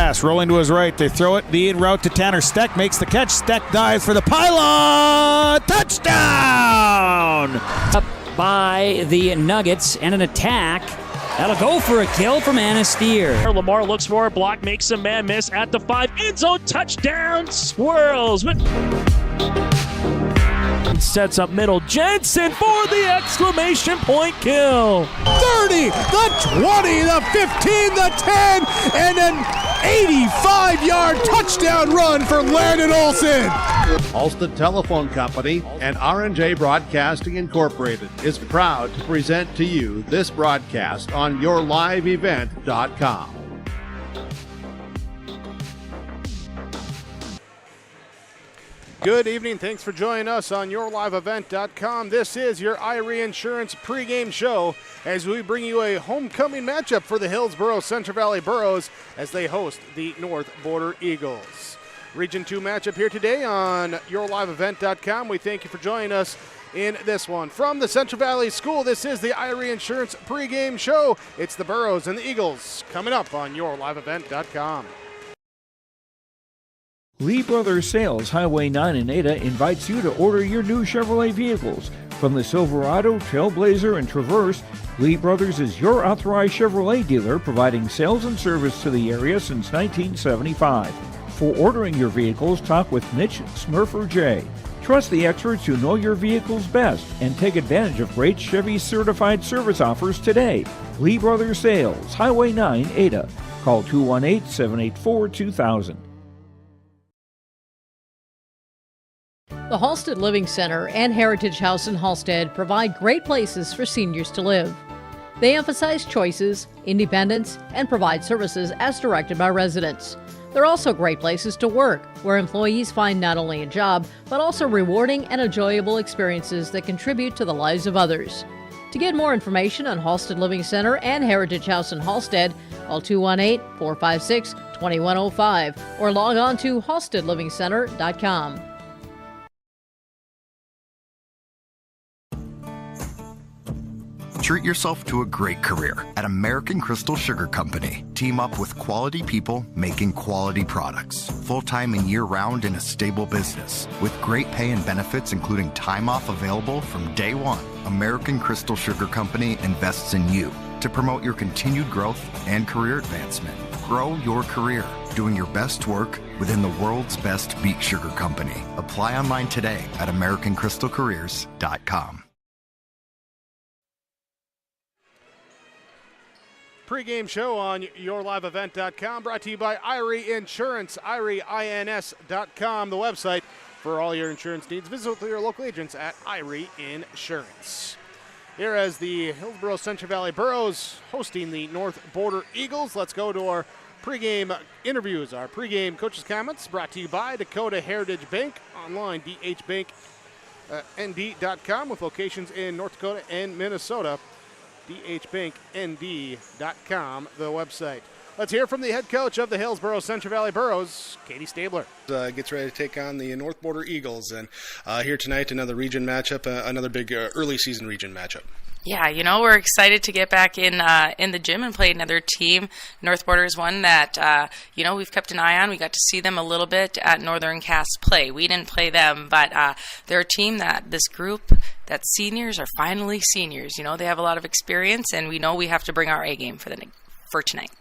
pass, rolling to his right. They throw it, the in route to Tanner. Steck makes the catch. Steck dives for the pylon. Touchdown! Up by the Nuggets and an attack. That'll go for a kill from Anastier. Lamar looks for a block, makes a man miss at the 5. End zone touchdown, swirls. Sets up middle. Jensen for the exclamation point kill. 30, the 20, the 15, the 10, and an 85-yard touchdown run for Landon Olsen. Ulster Telephone Company and R&J Broadcasting Incorporated is proud to present to you this broadcast on yourliveevent.com. Good evening. Thanks for joining us on yourliveevent.com. This is your Irie Insurance pregame show as we bring you a homecoming matchup for the Hillsboro-Central Valley Burros as they host the North Border Eagles. Region 2 matchup here today on yourliveevent.com. We thank you for joining us in this one. From the Central Valley School, this is the Irie Insurance pregame show. It's the Burros and the Eagles coming up on yourliveevent.com. Lee Brothers Sales, Highway 9 in Ada, invites you to order your new Chevrolet vehicles. From the Silverado, Trailblazer, and Traverse, Lee Brothers is your authorized Chevrolet dealer, providing sales and service to the area since 1975. For ordering your vehicles, talk with Mitch Smurfer J. Trust the experts who know your vehicles best and take advantage of great Chevy certified service offers today. Lee Brothers Sales, Highway 9, Ada. Call 218-784-2000. The Halstead Living Center and Heritage House in Halstead provide great places for seniors to live. They emphasize choices, independence, and provide services as directed by residents. They're also great places to work, where employees find not only a job, but also rewarding and enjoyable experiences that contribute to the lives of others. To get more information on Halstead Living Center and Heritage House in Halstead, call 218-456-2105 or log on to halsteadlivingcenter.com. Treat yourself to a great career at American Crystal Sugar Company. Team up with quality people making quality products. Full-time and year-round in a stable business. With great pay and benefits including time off available from day one. American Crystal Sugar Company invests in you to promote your continued growth and career advancement. Grow your career doing your best work within the world's best beet sugar company. Apply online today at AmericanCrystalCareers.com. Pre-game show on yourliveevent.com, brought to you by Irie Insurance, IRIEINS.com, the website for all your insurance needs. Visit with your local agents at Irie Insurance. Here as the Hillsboro-Central Valley Burros hosting the North Border Eagles. Let's go to our pre-game interviews, our pre-game coaches' comments, brought to you by Dakota Heritage Bank, online, dhbanknd.com, with locations in North Dakota and Minnesota. dhbanknd.com, the website. Let's hear from the head coach of the Hillsboro-Central Valley Burros, Katie Stabler. Gets ready to take on the North Border Eagles. And here tonight, another region matchup, another big early season region matchup. Yeah, we're excited to get back in the gym and play another team. North Border is one that, we've kept an eye on. We got to see them a little bit at Northern Cass play. We didn't play them, but they're a team that this group, that seniors are finally seniors. They have a lot of experience, and we know we have to bring our A game for tonight.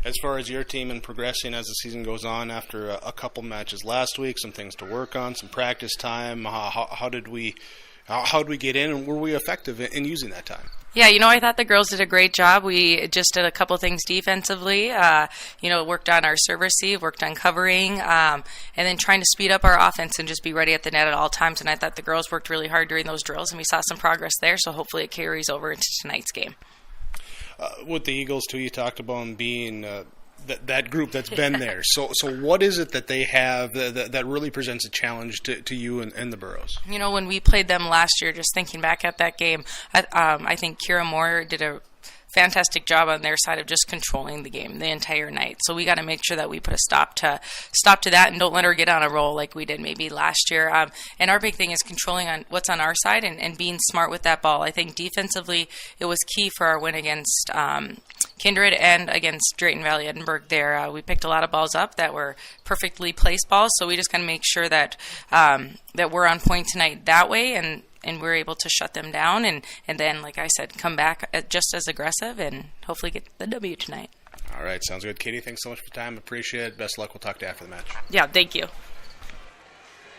As far as your team and progressing as the season goes on after a couple matches last week, some things to work on, some practice time, how did we get in, and were we effective in using that time? Yeah, I thought the girls did a great job. We just did a couple things defensively. Worked on our serve receive, worked on covering, and then trying to speed up our offense and just be ready at the net at all times. And I thought the girls worked really hard during those drills, and we saw some progress there. So hopefully it carries over into tonight's game. With the Eagles, too, you talked about them being that group that's been there. So what is it that they have that really presents a challenge to you and the Burros? When we played them last year, just thinking back at that game, I think Kira Moore did a fantastic job on their side of just controlling the game the entire night. So we got to make sure that we put a stop to that and don't let her get on a roll like we did maybe last year. And our big thing is controlling on what's on our side and being smart with that ball. I think defensively it was key for our win against Kindred and against Drayton Valley Edinburgh there. We picked a lot of balls up that were perfectly placed balls, so we just got to make sure that that we're on point tonight that way, and we're able to shut them down, and then, like I said, come back just as aggressive and hopefully get the W tonight. All right, sounds good. Katie, thanks so much for the time. Appreciate it. Best of luck. We'll talk to you after the match. Yeah, thank you.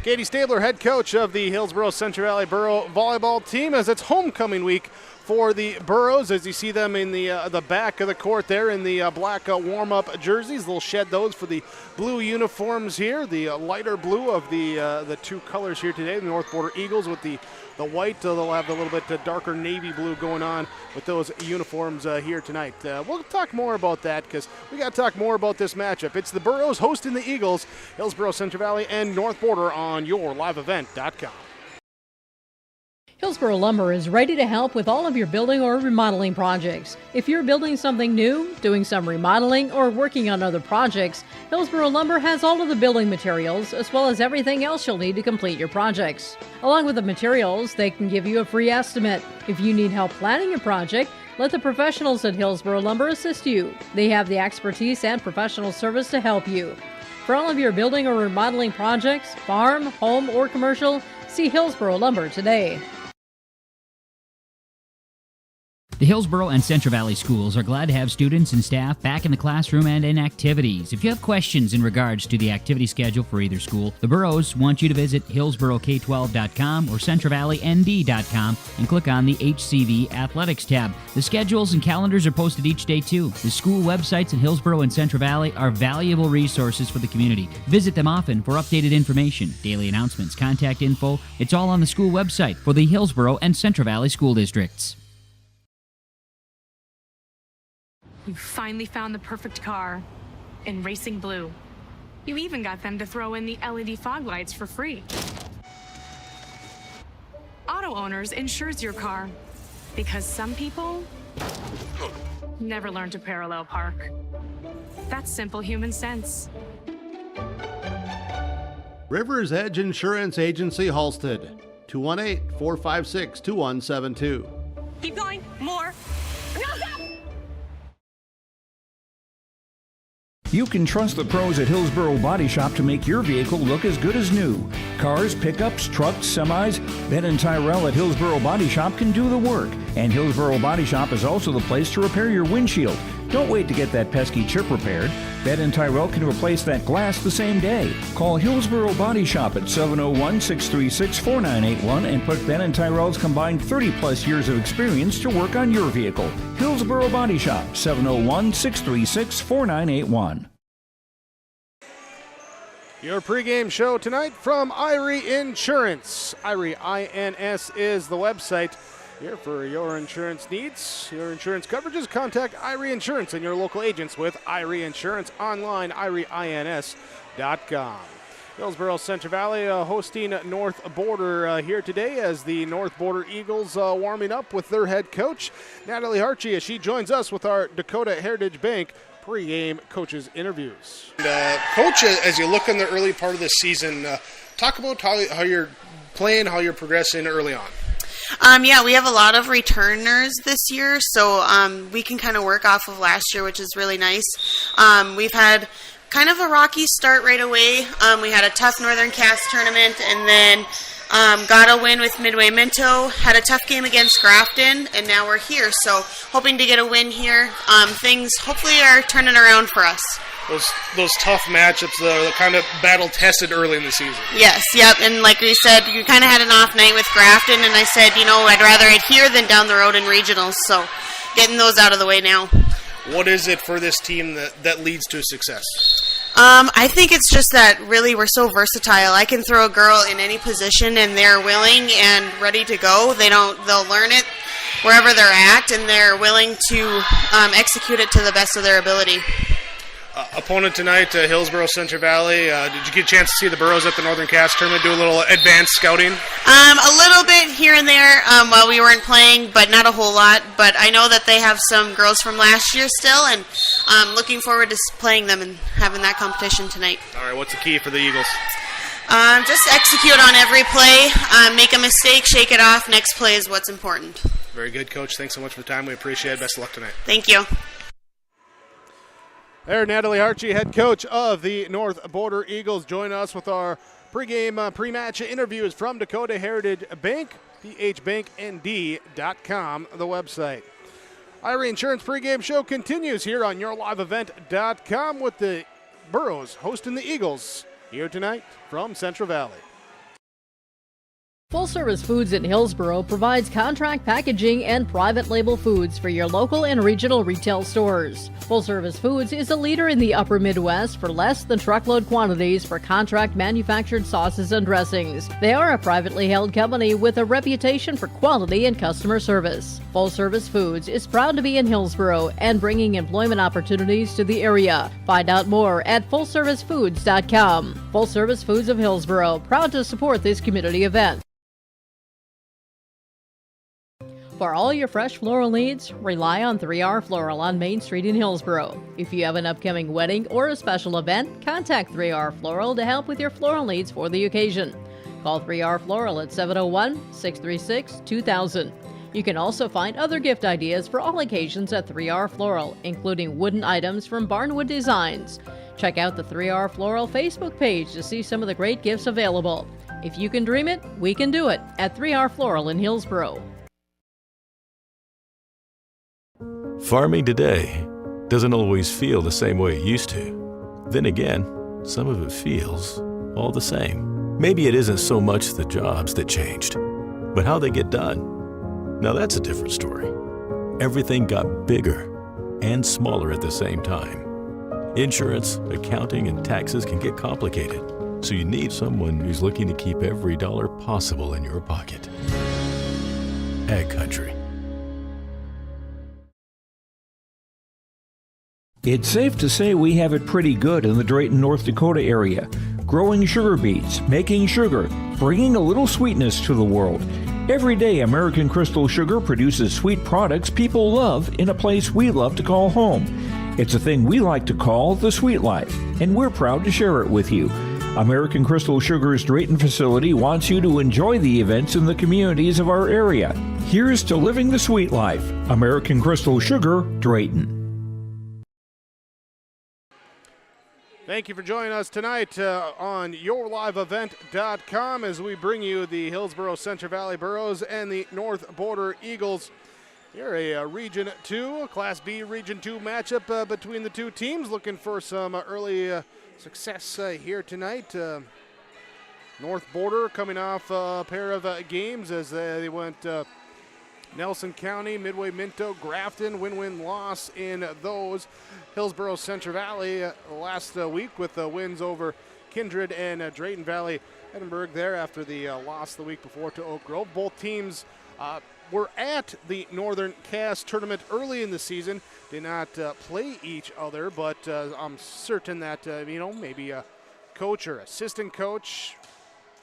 Katie Stabler, head coach of the Hillsboro-Central Valley Borough volleyball team, as it's homecoming week for the Burros, as you see them in the back of the court there in the black warm-up jerseys. They'll shed those for the blue uniforms here, the lighter blue of the two colors here today, the North Border Eagles with the white. They'll have a little bit darker navy blue going on with those uniforms here tonight. We'll talk more about that because we got to talk more about this matchup. It's the Burros hosting the Eagles, Hillsboro-Central Valley and North Border on yourliveevent.com. Hillsboro Lumber is ready to help with all of your building or remodeling projects. If you're building something new, doing some remodeling, or working on other projects, Hillsboro Lumber has all of the building materials as well as everything else you'll need to complete your projects. Along with the materials, they can give you a free estimate. If you need help planning your project, let the professionals at Hillsboro Lumber assist you. They have the expertise and professional service to help you. For all of your building or remodeling projects, farm, home, or commercial, see Hillsboro Lumber today. The Hillsboro and Central Valley schools are glad to have students and staff back in the classroom and in activities. If you have questions in regards to the activity schedule for either school, the Burros want you to visit hillsboroK12.com or centralvalleynd.com and click on the HCV Athletics tab. The schedules and calendars are posted each day too. The school websites in Hillsboro and Central Valley are valuable resources for the community. Visit them often for updated information, daily announcements, contact info. It's all on the school website for the Hillsboro and Central Valley school districts. You finally found the perfect car in Racing Blue. You even got them to throw in the LED fog lights for free. Auto Owners insures your car because some people never learn to parallel park. That's simple human sense. River's Edge Insurance Agency, Halstead, 218-456-2172. Keep going, more. No, stop! You can trust the pros at Hillsboro Body Shop to make your vehicle look as good as new. Cars, pickups, trucks, semis, Ben and Tyrell at Hillsboro Body Shop can do the work. And Hillsboro Body Shop is also the place to repair your windshield. Don't wait to get that pesky chip repaired. Ben and Tyrell can replace that glass the same day. Call Hillsboro Body Shop at 701-636-4981 and put Ben and Tyrell's combined 30-plus years of experience to work on your vehicle. Hillsboro Body Shop, 701-636-4981. Your pregame show tonight from Irie Insurance. Irie, INS, is the website. Here for your insurance needs, your insurance coverages, contact Irie Insurance and your local agents with Irie Insurance online, IrieINS.com. Hillsboro-Central Valley hosting North Border here today as the North Border Eagles warming up with their head coach, Natalie Harchie, as she joins us with our Dakota Heritage Bank pregame coaches interviews. Coach, as you look in the early part of the season, talk about how you're playing, how you're progressing early on. Yeah, we have a lot of returners this year, so we can kind of work off of last year, which is really nice. We've had kind of a rocky start right away. We had a tough Northern Cass tournament, and then got a win with Midway Minto, had a tough game against Grafton, and now we're here. So hoping to get a win here. Things hopefully are turning around for us. Those tough matchups, the kind of battle-tested early in the season. Yes, yep, and like we said, you kind of had an off night with Grafton, and I said, I'd rather it here than down the road in regionals, so getting those out of the way now. What is it for this team that leads to success? I think it's just that really we're so versatile. I can throw a girl in any position, and they're willing and ready to go. They'll learn it wherever they're at, and they're willing to execute it to the best of their ability. Opponent tonight, Hillsboro-Central Valley. Did you get a chance to see the Burros at the Northern Cass tournament, do a little advanced scouting? A little bit here and there while we weren't playing, but not a whole lot. But I know that they have some girls from last year still, and I'm looking forward to playing them and having that competition tonight. All right, what's the key for the Eagles? Just execute on every play, make a mistake, shake it off. Next play is what's important. Very good, Coach. Thanks so much for the time. We appreciate it. Best of luck tonight. Thank you. There, Natalie Harchie, head coach of the North Border Eagles, join us with our pregame pre-match interviews from Dakota Heritage Bank, dhbanknd.com, the website. Irie Insurance pregame show continues here on yourliveevent.com with the Burros hosting the Eagles here tonight from Central Valley. Full Service Foods in Hillsboro provides contract packaging and private label foods for your local and regional retail stores. Full Service Foods is a leader in the upper Midwest for less than truckload quantities for contract manufactured sauces and dressings. They are a privately held company with a reputation for quality and customer service. Full Service Foods is proud to be in Hillsboro and bringing employment opportunities to the area. Find out more at fullservicefoods.com. Full Service Foods of Hillsboro, proud to support this community event. For all your fresh floral needs, rely on 3R Floral on Main Street in Hillsboro. If you have an upcoming wedding or a special event, contact 3R Floral to help with your floral needs for the occasion. Call 3R Floral at 701-636-2000. You can also find other gift ideas for all occasions at 3R Floral, including wooden items from Barnwood Designs. Check out the 3R Floral Facebook page to see some of the great gifts available. If you can dream it, we can do it at 3R Floral in Hillsboro. Farming today doesn't always feel the same way it used to. Then again, some of it feels all the same. Maybe it isn't so much the jobs that changed, but how they get done. Now that's a different story. Everything got bigger and smaller at the same time. Insurance, accounting, and taxes can get complicated, so you need someone who's looking to keep every dollar possible in your pocket. Ag Country. It's safe to say we have it pretty good in the Drayton, North Dakota area. Growing sugar beets, making sugar, bringing a little sweetness to the world. Every day, American Crystal Sugar produces sweet products people love in a place we love to call home. It's a thing we like to call the sweet life, and we're proud to share it with you. American Crystal Sugar's Drayton facility wants you to enjoy the events in the communities of our area. Here's to living the sweet life. American Crystal Sugar, Drayton. Thank you for joining us tonight on yourliveevent.com as we bring you the Hillsboro-Central Valley Burros and the North Border Eagles. Here a Region 2, Class B Region 2 matchup between the two teams. Looking for some early success here tonight. North Border coming off a pair of games as they went Nelson County, Midway, Minto, Grafton, win-win loss in those. Hillsboro-Central Valley last week with wins over Kindred and Drayton Valley Edinburgh there after the loss the week before to Oak Grove. Both teams were at the Northern Cass tournament early in the season. Did not play each other, but I'm certain that, maybe a coach or assistant coach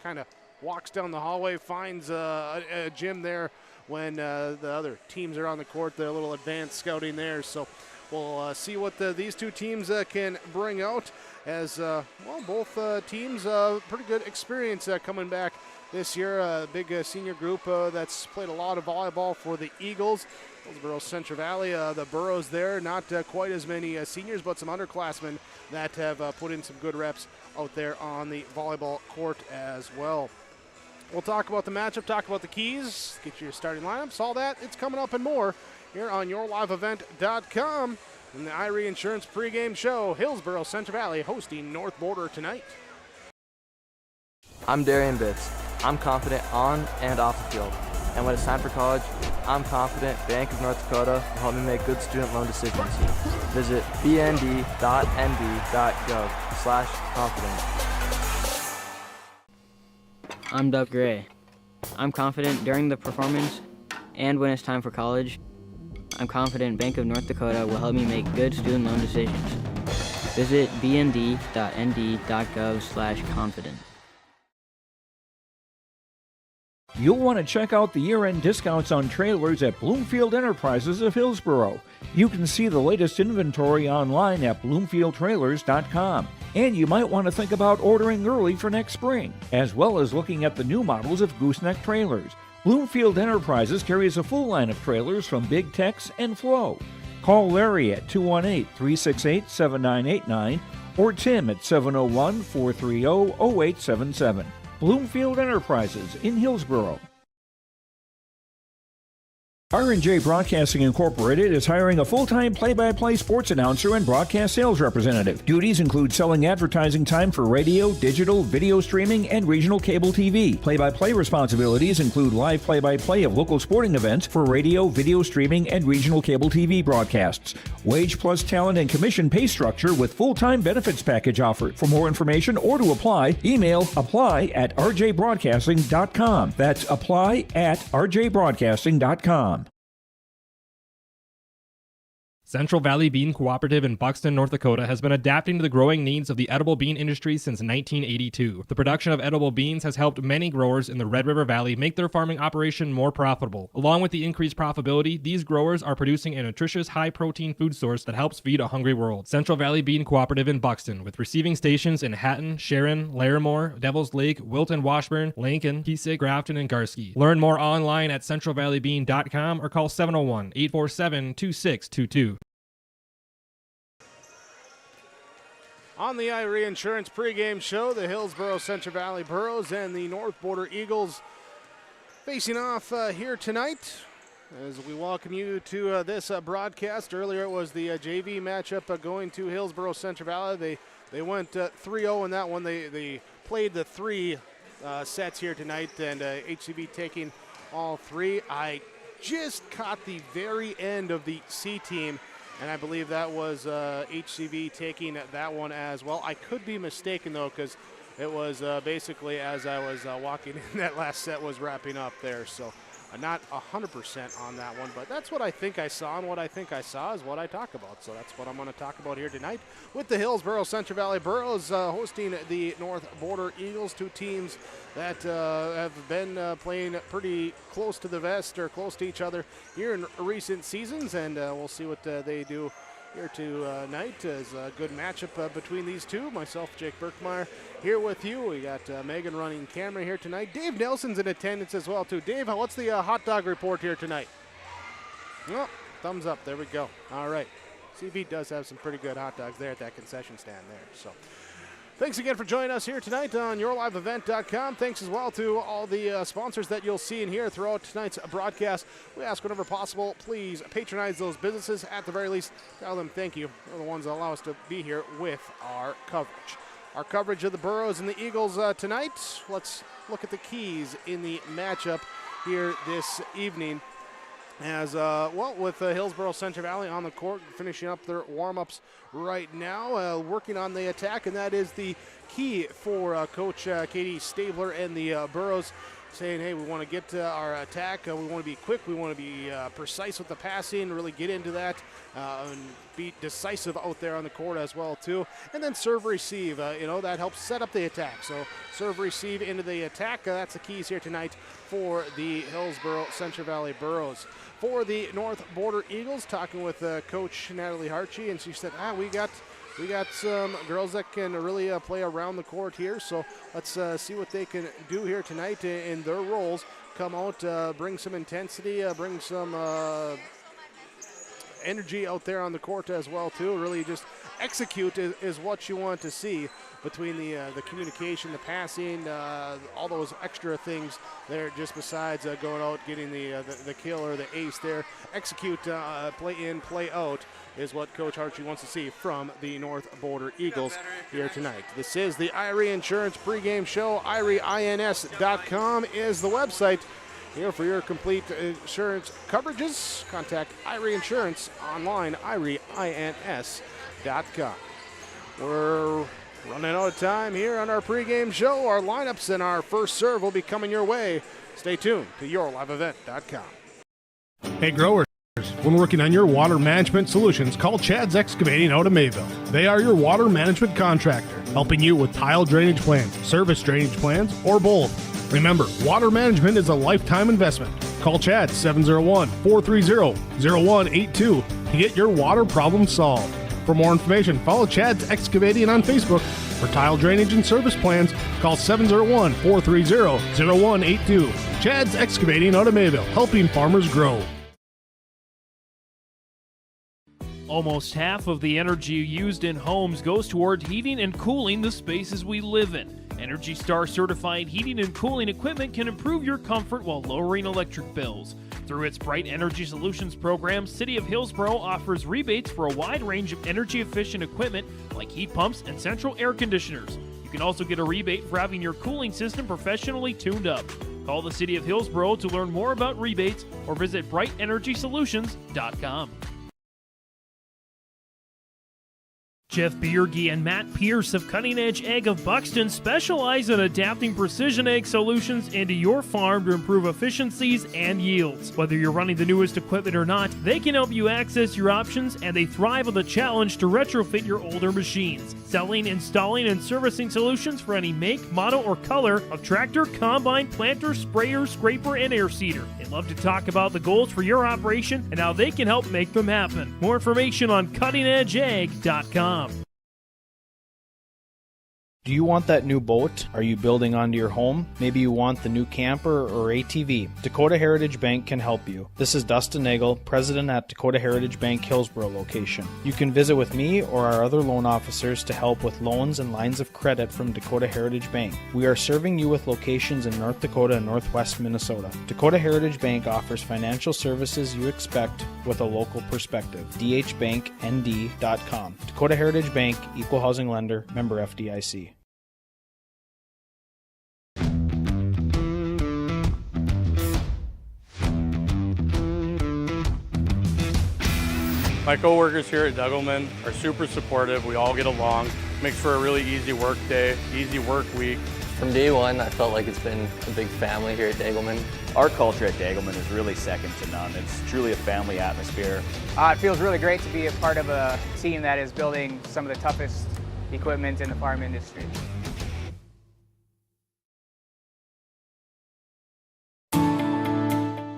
kind of walks down the hallway, finds a gym there when the other teams are on the court. They're a little advanced scouting there. So we'll see what these two teams can bring out as, both teams pretty good experience coming back this year. A big senior group that's played a lot of volleyball for the Eagles. Hillsboro-Central Valley, the Burros there, not quite as many seniors, but some underclassmen that have put in some good reps out there on the volleyball court as well. We'll talk about the matchup, talk about the keys, get your starting lineups, all that. It's coming up and more here on yourliveevent.com in the Irie Insurance pregame show. Hillsboro-Central Valley hosting North Border tonight. I'm Darian Bitts. I'm confident on and off the field. And when it's time for college, I'm confident Bank of North Dakota will help me make good student loan decisions. Visit bnd.nb.gov/confident. I'm Doug Gray. I'm confident during the performance and when it's time for college. I'm confident Bank of North Dakota will help me make good student loan decisions. Visit bnd.nd.gov/confident. You'll want to check out the year-end discounts on trailers at Bloomfield Enterprises of Hillsboro. You can see the latest inventory online at bloomfieldtrailers.com. And you might want to think about ordering early for next spring, as well as looking at the new models of gooseneck trailers. Bloomfield Enterprises carries a full line of trailers from Big Tex and Flow. Call Larry at 218-368-7989 or Tim at 701-430-0877. Bloomfield Enterprises in Hillsboro. R&J Broadcasting Incorporated is hiring a full-time play-by-play sports announcer and broadcast sales representative. Duties include selling advertising time for radio, digital, video streaming, and regional cable TV. Play-by-play responsibilities include live play-by-play of local sporting events for radio, video streaming, and regional cable TV broadcasts. Wage plus talent and commission pay structure with full-time benefits package offered. For more information or to apply, email apply@rjbroadcasting.com. That's apply@rjbroadcasting.com. Central Valley Bean Cooperative in Buxton, North Dakota has been adapting to the growing needs of the edible bean industry since 1982. The production of edible beans has helped many growers in the Red River Valley make their farming operation more profitable. Along with the increased profitability, these growers are producing a nutritious, high-protein food source that helps feed a hungry world. Central Valley Bean Cooperative in Buxton, with receiving stations in Hatton, Sharon, Larimore, Devils Lake, Wilton, Washburn, Lincoln, Keesig, Grafton, and Garsky. Learn more online at centralvalleybean.com or call 701-847-2622. On the Irie Insurance pregame show, the Hillsboro-Central Valley Burros and the North Border Eagles facing off here tonight. As we welcome you to this broadcast. Earlier it was the JV matchup going to Hillsboro-Central Valley. They went 3-0 in that one. They played the three sets here tonight, and HCV taking all three. I just caught the very end of the C team, and I believe that was HCV taking that one as well. I could be mistaken, though, because it was basically as I was walking in, that last set was wrapping up there. So not 100% on that one, but that's what I think I saw, and what I think I saw is what I talk about. So that's what I'm going to talk about here tonight with the Hillsboro-Central Valley Burros hosting the North Border Eagles, two teams that have been playing pretty close to the vest or close to each other here in recent seasons, and we'll see what they do here tonight. Is a good matchup between these two. Myself, Jake Berkmeyer, here with you. We got Megan running camera here tonight. Dave Nelson's in attendance as well, too. Dave, what's the hot dog report here tonight? Well, thumbs up. There we go. All right. CV does have some pretty good hot dogs there at that concession stand there. So thanks again for joining us here tonight on YourLiveEvent.com. Thanks as well to all the sponsors that you'll see in here throughout tonight's broadcast. We ask whenever possible, please patronize those businesses. At the very least, tell them thank you. They're the ones that allow us to be here with our coverage. Our coverage of the Burros and the Eagles tonight. Let's look at the keys in the matchup here this evening. As with Hillsboro-Central Valley on the court, finishing up their warm-ups right now, working on the attack, and that is the key for Coach Katie Stabler and the Burros, saying, hey, we want to get our attack, we want to be quick, we want to be precise with the passing, really get into that, and be decisive out there on the court as well, too. And then serve, receive, that helps set up the attack. So serve, receive into the attack, that's the keys here tonight for the Hillsboro-Central Valley Burros. For the North Border Eagles, talking with Coach Natalie Harchie, and she said, we got some girls that can really play around the court here, so let's see what they can do here tonight in their roles. Come out, bring some intensity, bring some energy out there on the court as well, too. Really just execute is what you want to see between the communication, the passing, all those extra things there, just besides going out, getting the kill or the ace there. Execute, play in, play out is what Coach Harchie wants to see from the North Border Eagles here tonight. This is the Irie Insurance pregame show. IrieINS.com is the website. Here for your complete insurance coverages, contact Irie Insurance online, IrieINS.com. We're running out of time here on our pregame show. Our lineups and our first serve will be coming your way. Stay tuned to YourLiveEvent.com. Hey, growers. When working on your water management solutions, call Chad's Excavating out of Mayville. They are your water management contractor, helping you with tile drainage plans, service drainage plans, or both. Remember, water management is a lifetime investment. Call Chad 701-430-0182 to get your water problem solved. For more information, follow Chad's Excavating on Facebook. For tile drainage and service plans, call 701-430-0182. Chad's Excavating out of Mayville, helping farmers grow. Almost half of the energy used in homes goes toward heating and cooling the spaces we live in. Energy Star certified heating and cooling equipment can improve your comfort while lowering electric bills. Through its Bright Energy Solutions program, City of Hillsboro offers rebates for a wide range of energy-efficient equipment like heat pumps and central air conditioners. You can also get a rebate for having your cooling system professionally tuned up. Call the City of Hillsboro to learn more about rebates or visit brightenergysolutions.com. Jeff Bierge and Matt Pierce of Cutting Edge Ag of Buxton specialize in adapting precision ag solutions into your farm to improve efficiencies and yields. Whether you're running the newest equipment or not, they can help you access your options, and they thrive on the challenge to retrofit your older machines. Selling, installing, and servicing solutions for any make, model, or color of tractor, combine, planter, sprayer, scraper, and air seeder. They love to talk about the goals for your operation and how they can help make them happen. More information on cuttingedgeag.com. Do you want that new boat? Are you building onto your home? Maybe you want the new camper or ATV. Dakota Heritage Bank can help you. This is Dustin Nagel, president at Dakota Heritage Bank Hillsboro location. You can visit with me or our other loan officers to help with loans and lines of credit from Dakota Heritage Bank. We are serving you with locations in North Dakota and Northwest Minnesota. Dakota Heritage Bank offers financial services you expect with a local perspective. dhbanknd.com. Dakota Heritage Bank, Equal Housing Lender, member FDIC. My coworkers here at Degelman are super supportive. We all get along. Makes for a really easy work day, easy work week. From day one, I felt like it's been a big family here at Degelman. Our culture at Degelman is really second to none. It's truly a family atmosphere. It feels really great to be a part of a team that is building some of the toughest equipment in the farm industry.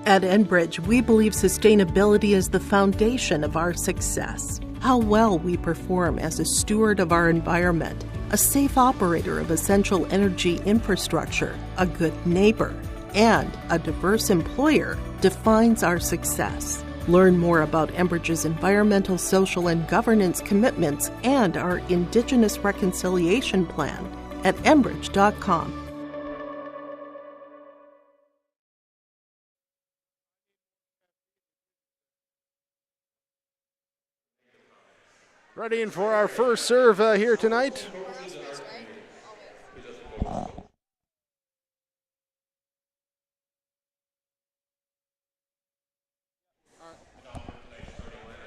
At Enbridge, we believe sustainability is the foundation of our success. How well we perform as a steward of our environment, a safe operator of essential energy infrastructure, a good neighbor, and a diverse employer defines our success. Learn more about Enbridge's environmental, social, and governance commitments and our Indigenous Reconciliation Plan at enbridge.com. Ready in for our first serve here tonight.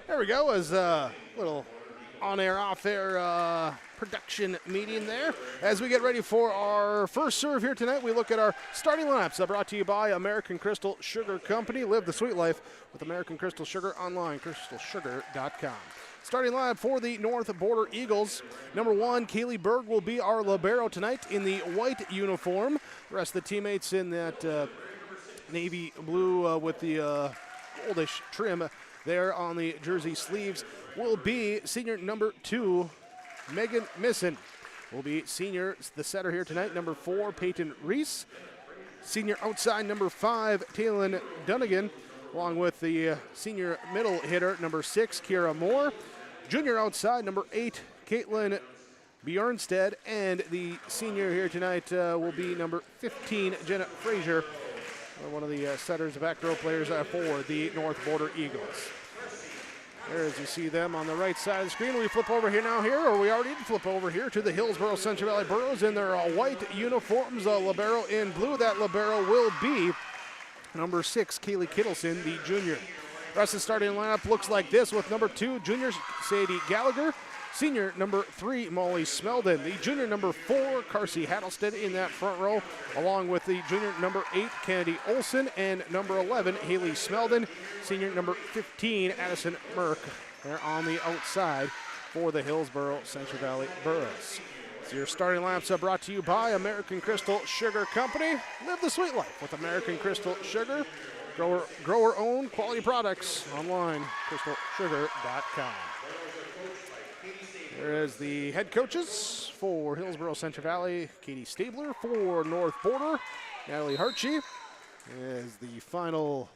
There we go, as a little on-air, off-air production meeting there. As we get ready for our first serve here tonight, we look at our starting lineups brought to you by American Crystal Sugar Company. Live the sweet life with American Crystal Sugar online, crystalsugar.com. Starting lineup for the North Border Eagles. Number 1, Kaylee Berg will be our libero tonight in the white uniform. The rest of the teammates in that navy blue with the goldish trim there on the jersey sleeves will be senior number 2, Megan Misson. Will be senior, the setter here tonight, number 4, Peyton Reese. Senior outside, number 5, Taylin Dunnigan, along with the senior middle hitter, number 6, Kira Moore. Junior outside, number 8, Caitlin Bjornstead. And the senior here tonight will be number 15, Jenna Frazier, one of the setters, back row players for the North Border Eagles. There, as you see them on the right side of the screen, we flip over here now or we already did flip over here to the Hillsboro-Central Valley Burros in their white uniforms, libero in blue. That libero will be number 6, Kaylee Kittleson, the junior. The rest of the starting lineup looks like this, with number 2, junior Sadie Gallagher. Senior number 3, Molly Smeldon. The junior number 4, Carsey Hattlestead in that front row, along with the junior number 8, Kennedy Olson, and number 11, Haley Smeldon. Senior number 15, Addison Merck. They're on the outside for the Hillsboro-Central Valley Burros. So your starting lineups are brought to you by American Crystal Sugar Company. Live the sweet life with American Crystal Sugar. Grower-owned quality products online, crystalsugar.com. There is the head coaches for Hillsboro-Central Valley, Katie Stabler. For North Border, Natalie Hartshee. As the final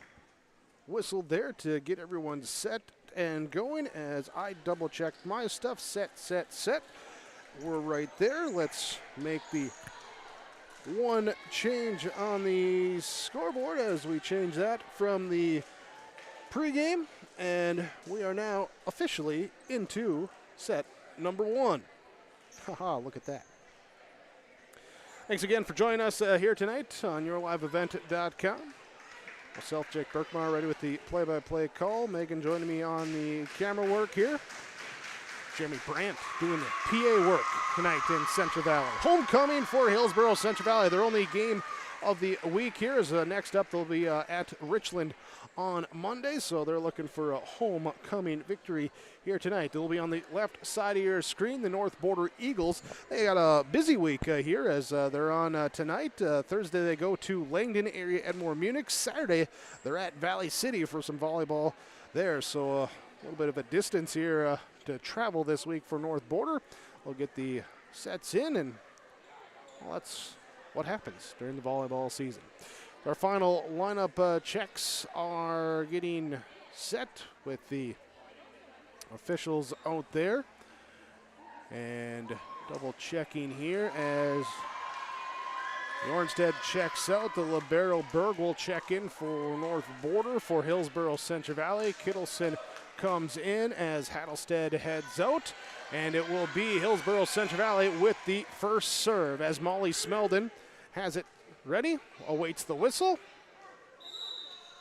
whistle there to get everyone set and going as I double-checked my stuff. Set. We're right there. Let's make the one change on the scoreboard as we change that from the pregame. And we are now officially into set number 1. Haha, look at that. Thanks again for joining us here tonight on yourliveevent.com. Myself, Jake Berkmar, ready with the play-by-play call. Megan joining me on the camera work here. Jeremy Brandt doing the PA work tonight in Central Valley. Homecoming for Hillsboro-Central Valley. Their only game of the week here is next up. They'll be at Richland on Monday, so they're looking for a homecoming victory here tonight. They'll be on the left side of your screen, the North Border Eagles. They got a busy week here as they're on tonight. Thursday they go to Langdon area, Edmore, Munich. Saturday they're at Valley City for some volleyball there, so a little bit of a distance here to travel this week for North Border. We'll get the sets in, and well, that's what happens during the volleyball season. Our final lineup checks are getting set with the officials out there. And double checking here as Jornstedt checks out. The libero Berg will check in for North Border. For Hillsboro-Central Valley, Kittleson comes in as Hattlestead heads out. And it will be Hillsboro-Central Valley with the first serve as Molly Smeldon has it ready, awaits the whistle.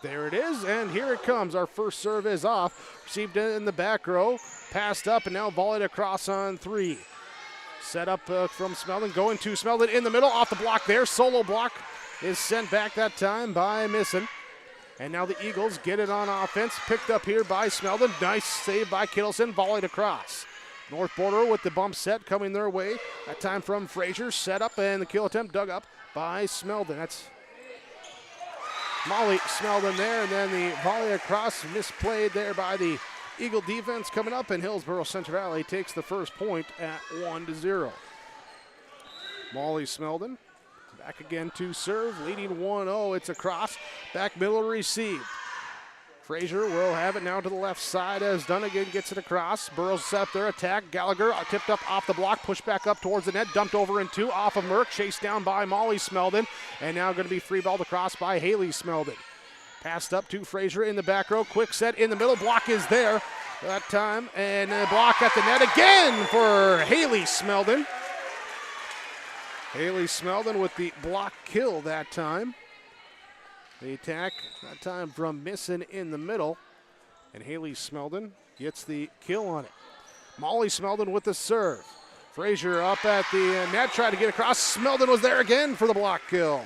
There it is, and here it comes. Our first serve is off. Received in the back row, passed up, and now volleyed across on 3. Set up from Smeldon, going to Smeldon in the middle, off the block there. Solo block is sent back that time by Misson. And now the Eagles get it on offense, picked up here by Smeldon. Nice save by Kittleson, volleyed across. North Border with the bump set coming their way. That time from Frazier, set up, and the kill attempt dug up by Smeldon. That's Molly Smeldon there, and then the volley across misplayed there by the Eagle defense coming up, and Hillsboro-Central Valley takes the first point at 1-0. Molly Smeldon back again to serve, leading 1-0. It's across, back middle receive. Frazier will have it now to the left side as Dunnigan gets it across. Burrows set up their attack. Gallagher tipped up off the block, pushed back up towards the net, dumped over in 2, off of Merck, chased down by Molly Smeldon, and now going to be free balled across by Haley Smeldon. Passed up to Frazier in the back row, quick set in the middle, block is there that time, and a block at the net again for Haley Smeldon. Haley Smeldon with the block kill that time. The attack, that time from Misson in the middle. And Haley Smeldon gets the kill on it. Molly Smeldon with the serve. Frazier up at the net, tried to get across. Smeldon was there again for the block kill.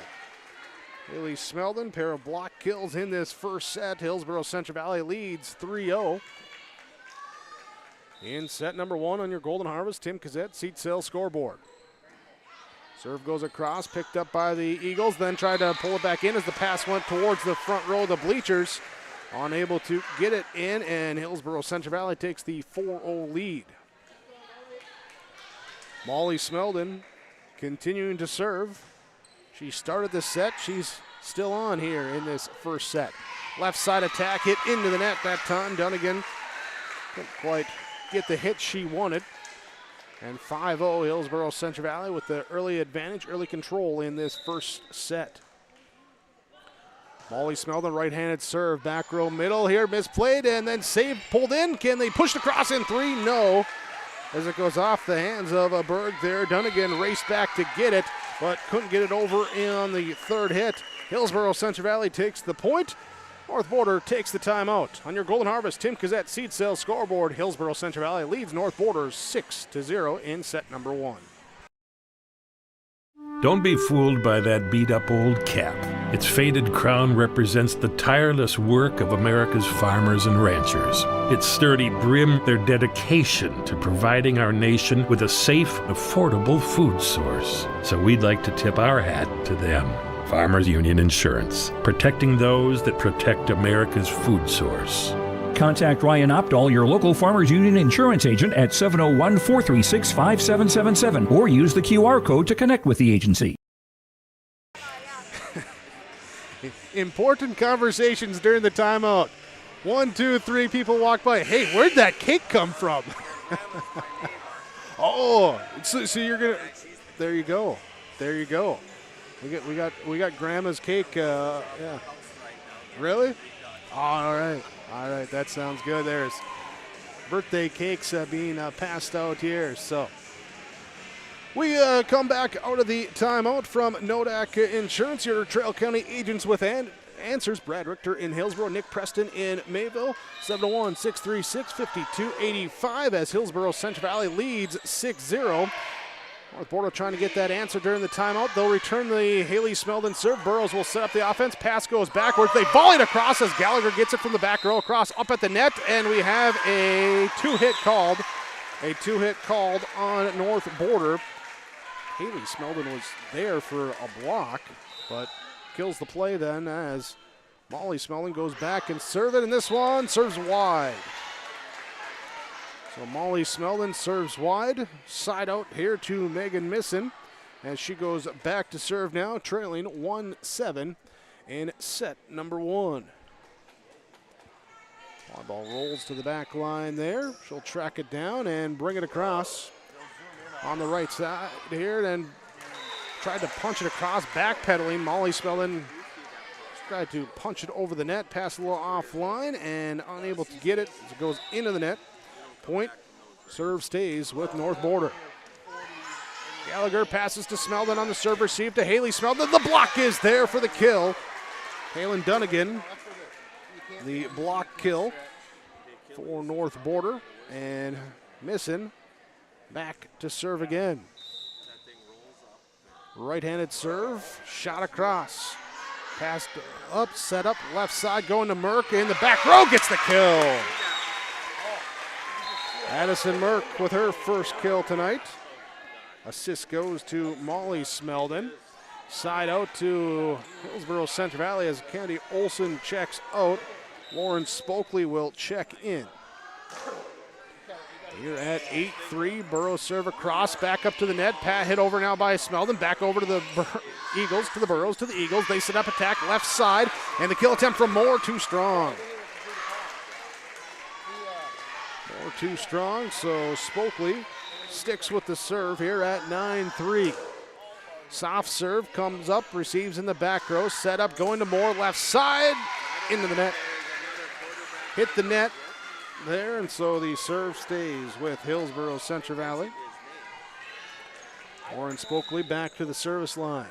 Haley Smeldon, pair of block kills in this first set. Hillsboro-Central Valley leads 3-0. In set number 1 on your Golden Harvest, Tim Cassette, seat sale scoreboard. Serve goes across, picked up by the Eagles, then tried to pull it back in as the pass went towards the front row of the bleachers. Unable to get it in, and Hillsboro-Central Valley takes the 4-0 lead. Molly Smeldon continuing to serve. She started the set. She's still on here in this first set. Left side attack hit into the net that time. Dunnigan couldn't quite get the hit she wanted. And 5-0 Hillsboro-Central Valley with the early advantage, early control in this first set. Molly Smeldon, right-handed serve, back row middle here, misplayed, and then saved, pulled in. Can they push the cross in 3? No. As it goes off the hands of a Berg there. Dunnigan raced back to get it, but couldn't get it over in on the third hit. Hillsboro-Central Valley takes the point. North Border takes the timeout. On your Golden Harvest Tim Cassette Seed Sales scoreboard, Hillsboro-Central Valley leads North Border 6-0 in set number 1. Don't be fooled by that beat-up old cap. Its faded crown represents the tireless work of America's farmers and ranchers. Its sturdy brim, their dedication to providing our nation with a safe, affordable food source. So we'd like to tip our hat to them. Farmers Union Insurance, protecting those that protect America's food source. Contact Ryan Opdahl, your local Farmers Union insurance agent, at 701-436-5777 or use the QR code to connect with the agency. Important conversations during the timeout. 1, 2, 3 people walk by. Hey, where'd that cake come from? Oh, so you're gonna. There you go. There you go. We got Grandma's cake. Yeah. Really? All right. That sounds good. There's birthday cakes being passed out here. So we come back out of the timeout from Nodak Insurance, your Trail County agents with answers. Brad Richter in Hillsboro, Nick Preston in Mayville. 701-636-5285 as Hillsboro-Central Valley leads 6-0. North Border trying to get that answer during the timeout. They'll return the Haley Smeldon serve. Burrows will set up the offense. Pass goes backwards. They volley it across as Gallagher gets it from the back row across up at the net, and we have a two-hit called. A two-hit called on North Border. Haley Smeldon was there for a block, but kills the play then as Molly Smeldon goes back and serve it, and this one serves wide. So Molly Smeldon serves wide. Side out here to Megan Misson as she goes back to serve now, trailing 1-7 in set number 1. Volleyball rolls to the back line there. She'll track it down and bring it across on the right side here. Then tried to punch it across, backpedaling. Molly Smeldon tried to punch it over the net, pass a little offline, and unable to get it as it goes into the net. Point, serve stays with North Border. Gallagher passes to Smeldon on the serve receive to Haley Smeldon. The block is there for the kill. Kaylin Dunnigan, the block kill for North Border. And Misson back to serve again. Right-handed serve, shot across. Passed up, set up, left side going to Merck. In the back row gets the kill. Addison Merck with her first kill tonight. Assist goes to Molly Smeldon. Side out to Hillsboro-Central Valley as Candy Olson checks out. Lauren Spokley will check in. Here at 8-3, Burrows serve across, back up to the net. Pat hit over now by Smeldon, back over to the Eagles, to the Burrows, to the Eagles. They set up attack left side, and the kill attempt from Moore, too strong. Moore too strong, so Spokley sticks with the serve here at 9-3. Soft serve comes up, receives in the back row, set up, going to Moore, left side, into the net. Hit the net there, and so the serve stays with Hillsboro-Central Valley. Lauren Spokley back to the service line.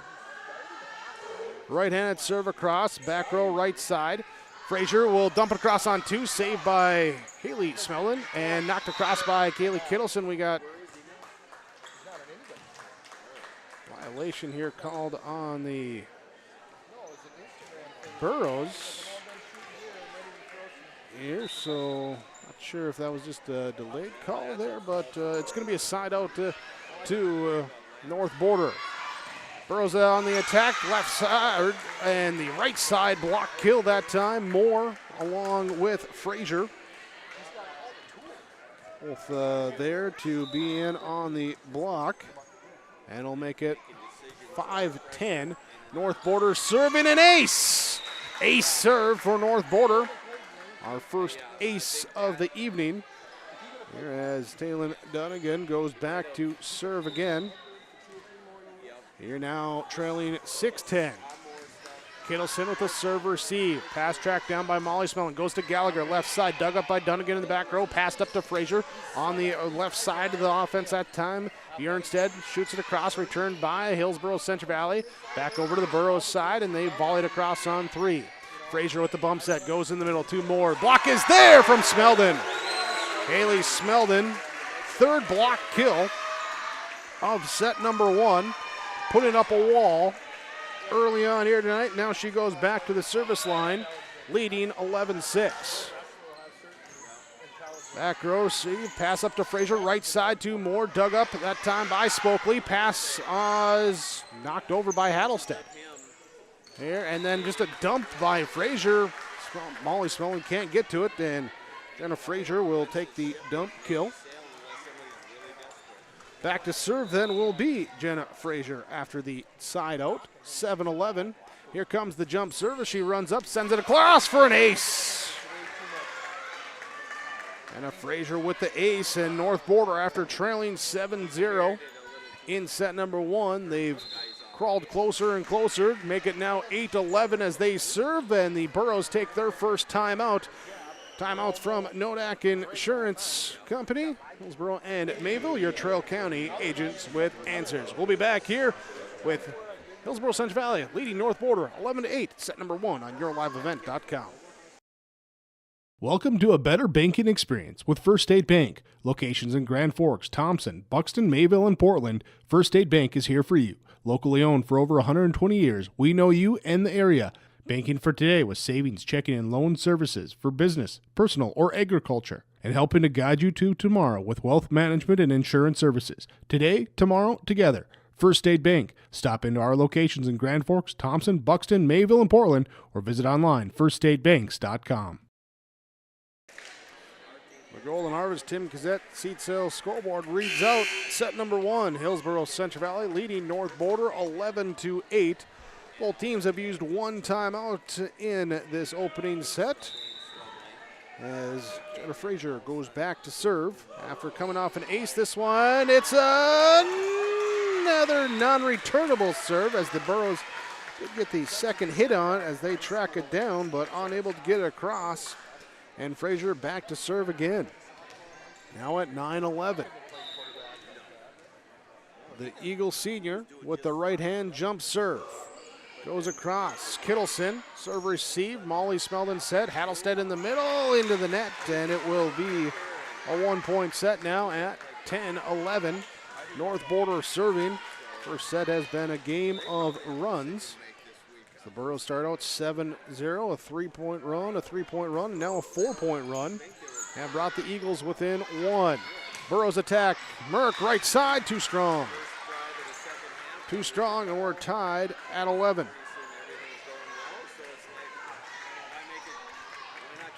Right-handed serve across, back row right side. Frazier will dump it across on two, saved by Haley Smeldon, and knocked across by Kaylee Kittleson. We got violation here called on the Burrows here, so not sure if that was just a delayed call there, but it's going to be a side out to North Border. Burrows on the attack, left side, and the right side block kill that time. Moore along with Frazier. Both there to be in on the block, and it'll make it 5-10. North Border serving an ace. Ace serve for North Border. Our first ace of the evening. Here as Taylor Dunnigan goes back to serve again. Here now trailing 6-10. Kittleson with the serve receive. Pass track down by Molly Smeldon. Goes to Gallagher, left side. Dug up by Dunnigan in the back row. Passed up to Frazier on the left side of the offense that time. Bjornstead shoots it across, returned by Hillsboro-Central Valley. Back over to the Burrows side, and they volleyed across on three. Frazier with the bump set, goes in the middle, 2 more. Block is there from Smeldon. Haley Smeldon, 3rd block kill of set number 1, putting up a wall early on here tonight. Now she goes back to the service line, leading 11-6. Back row, see, pass up to Frazier, right side, 2 more, dug up that time by Spokley. Pass is knocked over by Hattlestead. Here, and then just a dump by Frazier. Molly Smeldon can't get to it, and Jenna Frazier will take the dump kill. Back to serve then will be Jenna Frazier after the side out. 7-11. Here comes the jump service. She runs up, sends it across for an ace. Jenna Frazier with the ace, and North Border after trailing 7-0 in set number 1. They've crawled closer and closer, make it now 8-11 as they serve, and the Burros take their first timeout. Timeouts from Nodak Insurance Company, Hillsboro and Mayville, your Trail County agents with answers. We'll be back here with Hillsboro-Central Valley leading North Border 11-8, set number 1 on yourliveevent.com. Welcome to a better banking experience with First State Bank. Locations in Grand Forks, Thompson, Buxton, Mayville, and Portland, First State Bank is here for you. Locally owned for over 120 years, we know you and the area. Banking for today with savings, checking, and loan services for business, personal, or agriculture. And helping to guide you to tomorrow with wealth management and insurance services. Today, tomorrow, together. First State Bank. Stop into our locations in Grand Forks, Thompson, Buxton, Mayville, and Portland, or visit online, firststatebanks.com. The Golden Harvest Tim Gazette seat sales scoreboard reads out set number 1, Hillsboro-Central Valley leading North Border 11-8. Both teams have used 1 timeout in this opening set. As Jenna Frazier goes back to serve after coming off an ace. This one, it's another non-returnable serve as the Burros did get the second hit on as they track it down, but unable to get it across. And Frazier back to serve again. Now at 9-11. The Eagle senior with the right hand jump serve. Goes across. Kittleson, serve receive. Molly Smeldon set. Hattlestead in the middle, into the net, and it will be a 1-point set now at 10-11. North Border serving. First set has been a game of runs. The Burros start out 7-0, a 3-point run, and now a 4-point run. And brought the Eagles within 1. Burros attack. Merck right side, too strong. Too strong, and we're tied at 11.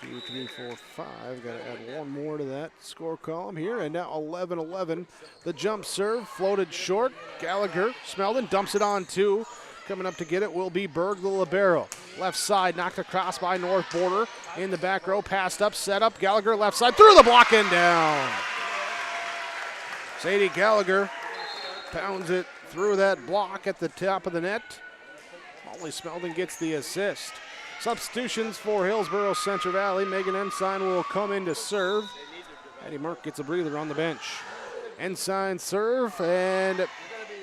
2, 3, 4, 5. Got to add 1 more to that score column here. And now 11-11. The jump serve floated short. Gallagher, Smeldon dumps it on 2. Coming up to get it will be Berg, the libero. Left side, knocked across by North Border. In the back row, passed up, set up. Gallagher left side, through the block and down. Sadie Gallagher pounds it through that block at the top of the net. Molly Smeldon gets the assist. Substitutions for Hillsboro-Central Valley. Megan Ensign will come in to serve. Eddie Merck gets a breather on the bench. Ensign serve and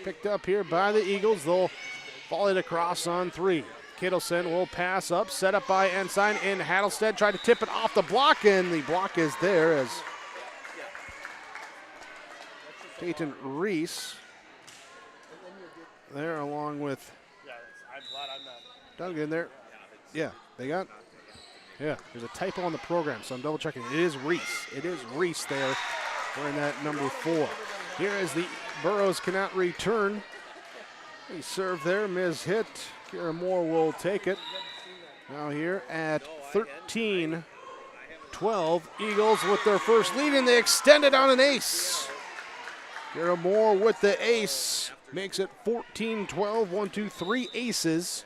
picked up here by the Eagles. They'll volley it across on 3. Kittleson will pass up, set up by Ensign in Hattlestead. Tried to tip it off the block, and the block is there as Peyton Reese there along with Duncan there. Yeah, there's a typo on the program, so I'm double checking. It is Reese. It is Reese there wearing that number 4. Here as the Burros cannot return. He served there, Ms. Hit. Kira Moore will take it. Now here at 13-12, Eagles with their first lead, and they extend it on an ace. Kira Moore with the ace makes it 14-12, 1, 2, 3 aces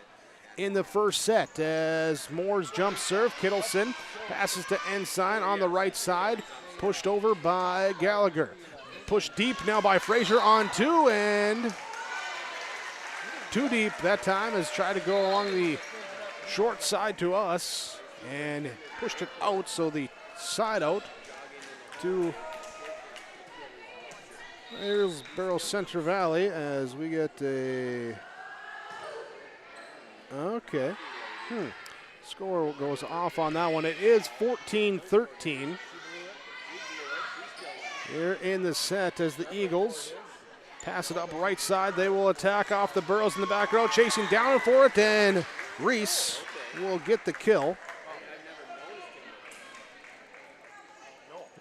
in the first set. As Moore's jump serve, Kittleson passes to Ensign on the right side, pushed over by Gallagher. Pushed deep now by Frazier on 2, and too deep that time as tried to go along the short side to us and pushed it out, so the side out to Hillsboro-Central Valley as we get a Score goes off on that one. It is 14-13. Here in the set as the Eagles pass it up right side. They will attack off the Burrows in the back row, chasing down for it, and Reese will get the kill.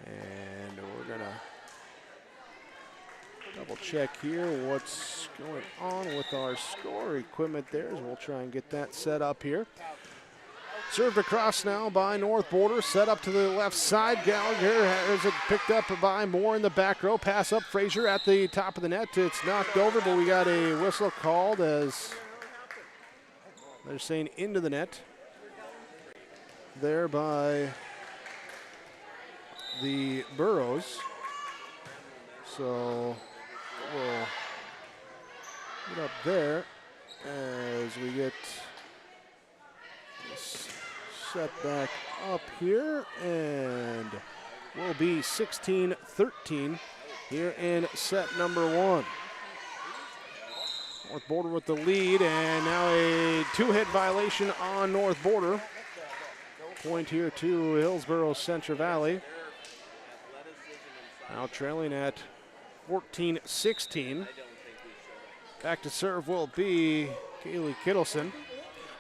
And we're going to double check here what's going on with our score equipment there, as we'll try and get that set up here. Served across now by North Border, set up to the left side. Gallagher has it picked up by Moore in the back row. Pass up Frazier at the top of the net. It's knocked over, but we got a whistle called as they're saying into the net there by the Burrows. So we'll get up there as we get this set back up here, and will be 16-13 here in set number one. North Border with the lead, and now a two-hit violation on North Border. Point here to Hillsboro-Central Valley. Now trailing at 14-16. Back to serve will be Kaylee Kittleson.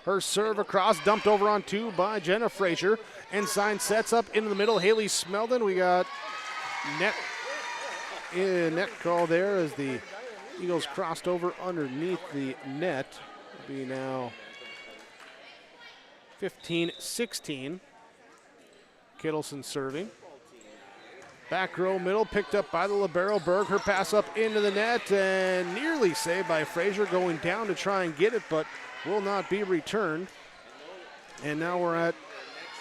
Her serve across, dumped over on two by Jenna Frazier. Ensign sets up into the middle. Haley Smeldon. We got net call there as the Eagles crossed over underneath the net. It'll be now 15-16. Kittleson serving. Back row middle, picked up by the libero Berg. Her pass up into the net and nearly saved by Frazier, going down to try and get it, but will not be returned. And now we're at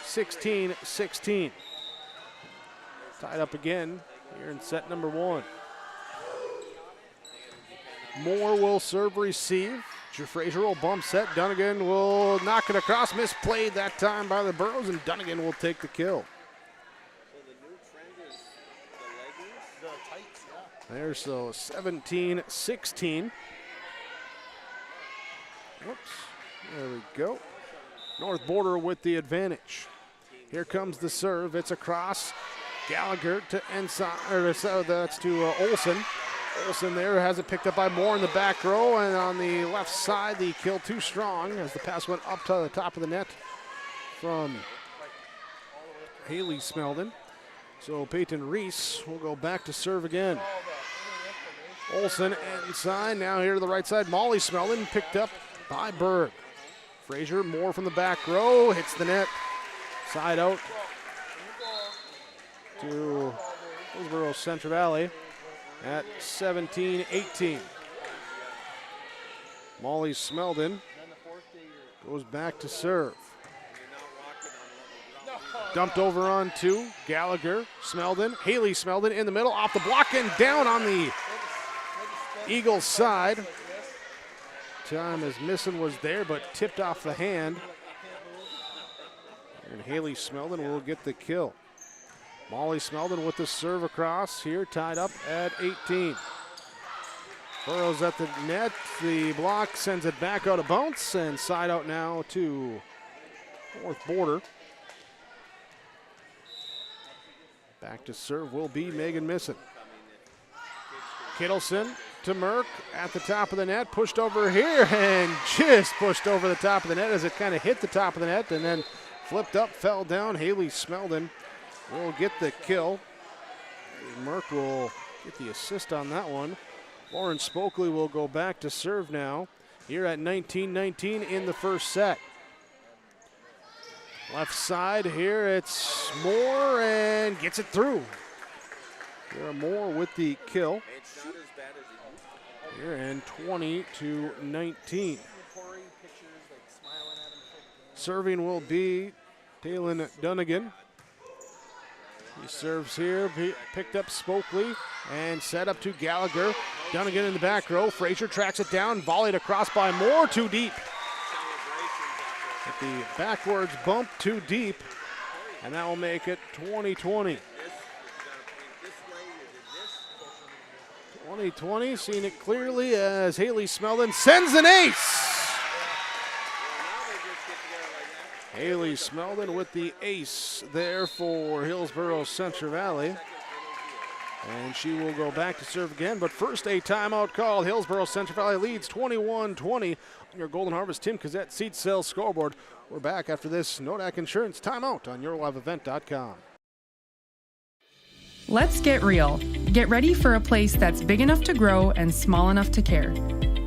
16-16. Tied up again here in set number one. Moore will serve receive. Frazier will bump set. Dunnigan will knock it across. Misplayed that time by the Burrows, and Dunnigan will take the kill. There, so 17-16. Whoops, there we go. North Border with the advantage. Here comes the serve. It's across. Gallagher to Ensign, that's to Olsen. Olsen there has it picked up by Moore in the back row, and on the left side, the kill too strong as the pass went up to the top of the net from Haley Smeldon. So Peyton Reese will go back to serve again. Olsen inside, now here to the right side. Molly Smeldon picked up by Berg. Frazier, Moore from the back row, hits the net. Side out to Hillsboro-Central Valley at 17-18. Molly Smeldon goes back to serve. Dumped over on two. Gallagher, Smeldon, Haley Smeldon in the middle, off the block and down on the Eagles side. Time as missing was there, but tipped off the hand. And Haley Smeldon will get the kill. Molly Smeldon with the serve across here, tied up at 18. Burrows at the net. The block sends it back out of bounds, and side out now to North Border. Back to serve will be Megan Misson. Kittleson to Merck at the top of the net, pushed over here and just pushed over the top of the net as it kind of hit the top of the net and then flipped up, fell down. Haley Smeldon will get the kill. Merck will get the assist on that one. Lauren Spokley will go back to serve now here at 19-19 in the first set. Left side here, it's Moore and gets it through. There Moore with the kill. Here and 20-19. Serving will be Taylon Dunnigan. He serves here, picked up Spokley and set up to Gallagher. Dunnigan in the back row. Frazier tracks it down, volleyed across by Moore, too deep. At the backwards bump, too deep, and that will make it 20-20. 20-20, seeing it clearly as Haley Smeldon sends an ace. Haley Smeldon with the ace there for Hillsboro-Central Valley. And she will go back to serve again, but first a timeout called. Hillsboro-Central Valley leads 21-20 on your Golden Harvest Tim Cassette seat sales scoreboard. We're back after this Nodak Insurance timeout on yourliveevent.com. Let's get real. Get ready for a place that's big enough to grow and small enough to care.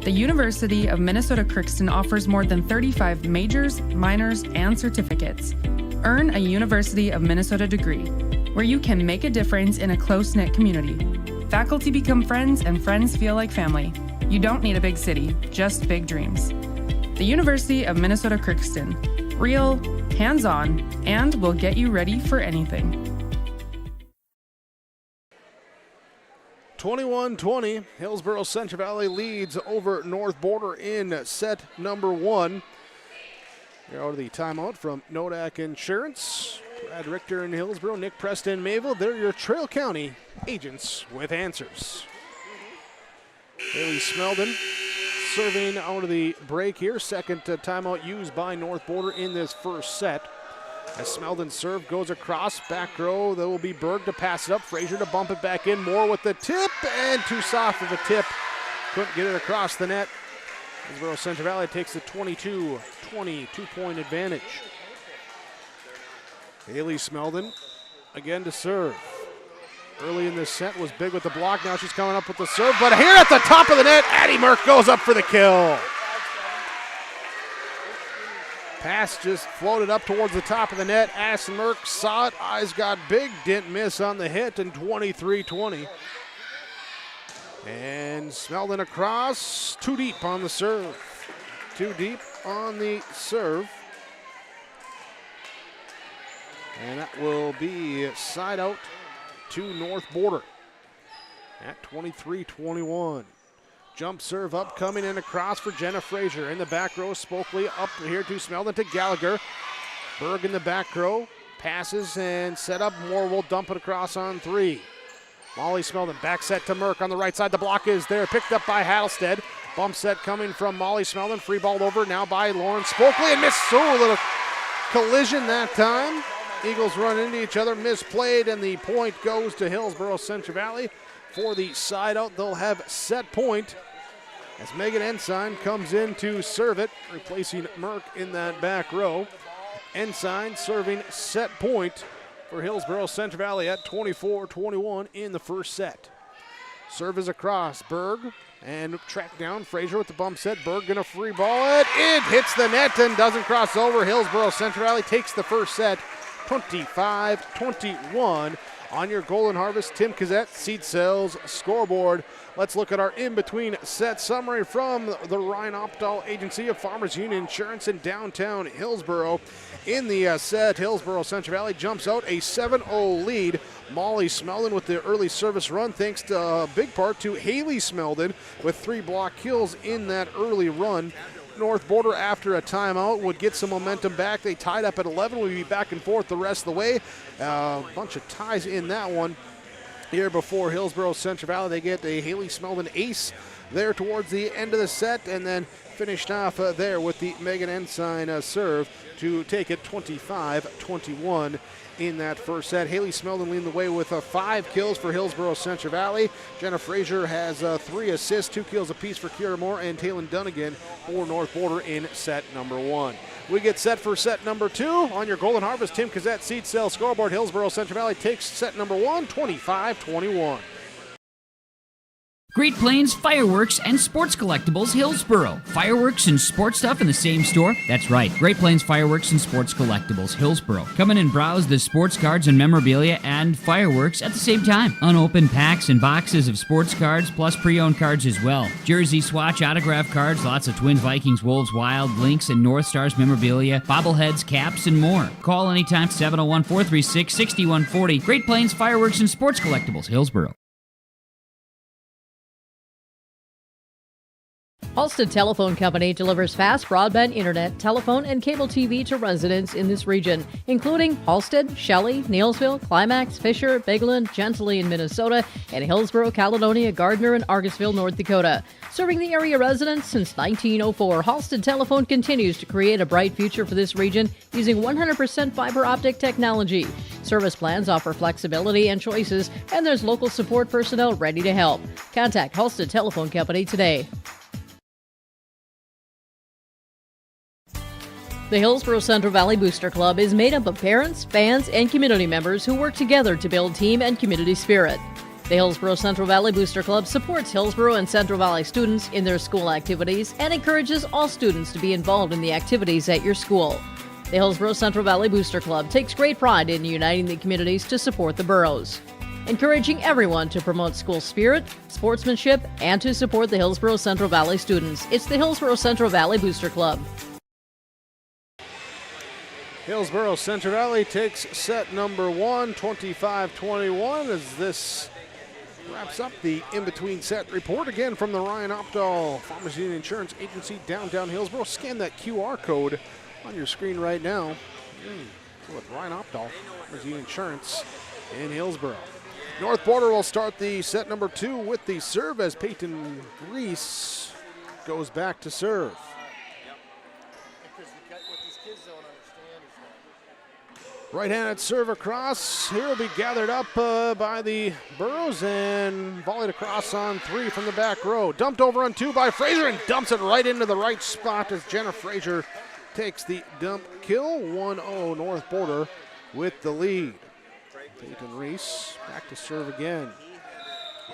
The University of Minnesota Crookston offers more than 35 majors, minors, and certificates. Earn a University of Minnesota degree, where you can make a difference in a close-knit community. Faculty become friends and friends feel like family. You don't need a big city, just big dreams. The University of Minnesota Crookston. Real, hands-on, and will get you ready for anything. 21-20, Hillsboro-Central Valley leads over North Border in set number 1. Here out of the timeout from Nodak Insurance. Brad Richter in Hillsboro, Nick Preston, Mayville. They're your Trail County agents with answers. Haley Smeldon serving out of the break here. Second timeout used by North Border in this first set. As Smeldon's serve goes across, back row, there will be Berg to pass it up. Frazier to bump it back in. Moore with the tip, and too soft of a tip. Couldn't get it across the net. Hillsboro-Central Valley takes the 22-20 2-point advantage. Haley Smeldon again to serve. Early in this set was big with the block. Now she's coming up with the serve, but here at the top of the net, Addie Merck goes up for the kill. Pass just floated up towards the top of the net. Addison Merck saw it, eyes got big, didn't miss on the hit, and 23-20. And Smeldon across, too deep on the serve. Too deep on the serve. And that will be side out to North Border at 23-21. Jump serve up, coming in across for Jenna Frazier. In the back row, Spokley up here to Smeldon to Gallagher. Berg in the back row, passes and set up. Moore will dump it across on 3. Molly Smeldon, back set to Merck on the right side. The block is there, picked up by Halstead. Bump set coming from Molly Smeldon. Free ball over now by Lauren Spokley, and missed. So a little collision that time. Eagles run into each other, misplayed, and the point goes to Hillsboro-Central Valley. For the side out, they'll have set point as Megan Ensign comes in to serve it, replacing Merck in that back row. Ensign serving set point for Hillsboro-Central Valley at 24-21 in the first set. Serve is across, Berg, and track down. Frazier with the bump set. Berg gonna free ball it. It hits the net and doesn't cross over. Hillsboro-Central Valley takes the first set 25-21 on your Golden Harvest Tim Cassette seat sales scoreboard. Let's look at our in-between set summary from the Ryan Opdahl Agency of Farmers Union Insurance in downtown Hillsboro. In the set, Hillsboro-Central Valley jumps out a 7-0 lead. Molly Smeldon with the early service run, thanks to a big part to Haley Smeldon with 3 block kills in that early run. North Border, after a timeout, would get some momentum back. They tied up at 11. We'll be back and forth the rest of the way. A bunch of ties in that one. Here before Hillsboro-Central Valley, they get a Haley Smeldon ace there towards the end of the set, and then finished off there with the Megan Ensign serve to take it 25-21 in that first set. Haley Smeldon leading the way with 5 kills for Hillsboro-Central Valley. Jenna Frazier has 3 assists, 2 kills apiece for Kiera Moore, and Taylon Dunnigan for North Border in set number 1. We get set for set number 2 on your Golden Harvest Tim Cassette seat sale scoreboard. Hillsboro-Central Valley takes set number 1, 25-21. Great Plains Fireworks and Sports Collectibles Hillsboro. Fireworks and sports stuff in the same store? That's right. Great Plains Fireworks and Sports Collectibles Hillsboro. Come in and browse the sports cards and memorabilia and fireworks at the same time. Unopened packs and boxes of sports cards plus pre-owned cards as well. Jersey swatch autograph cards, lots of Twins, Vikings, Wolves, Wild, Lynx, and North Stars memorabilia, bobbleheads, caps, and more. Call anytime 701-436-6140. Great Plains Fireworks and Sports Collectibles Hillsboro. Halstead Telephone Company delivers fast broadband internet, telephone, and cable TV to residents in this region, including Halstead, Shelley, Neelsville, Climax, Fisher, Bigland, Gentilly in Minnesota, and Hillsboro, Caledonia, Gardner, and Argosville, North Dakota. Serving the area residents since 1904, Halstead Telephone continues to create a bright future for this region using 100% fiber optic technology. Service plans offer flexibility and choices, and there's local support personnel ready to help. Contact Halstead Telephone Company today. The Hillsboro-Central Valley Booster Club is made up of parents, fans, and community members who work together to build team and community spirit. The Hillsboro-Central Valley Booster Club supports Hillsboro and Central Valley students in their school activities and encourages all students to be involved in the activities at your school. The Hillsboro-Central Valley Booster Club takes great pride in uniting the communities to support the boroughs, encouraging everyone to promote school spirit, sportsmanship, and to support the Hillsboro-Central Valley students. It's the Hillsboro-Central Valley Booster Club. Hillsboro-Central Valley takes set number 1, 25-21, as this wraps up the in-between set report. Again from the Ryan Opdahl Farmers Union Insurance Agency, downtown Hillsboro. Scan that QR code on your screen right now. With Ryan Opdahl Farmers Union Insurance in Hillsboro. North Border will start the set number 2 with the serve as Peyton Reese goes back to serve. Right-handed serve across. Here will be gathered up by the Burrows and volleyed across on 3 from the back row. Dumped over on 2 by Frazier and dumps it right into the right spot as Jenna Frazier takes the dump kill. 1-0 North Border with the lead. Peyton Reese back to serve again.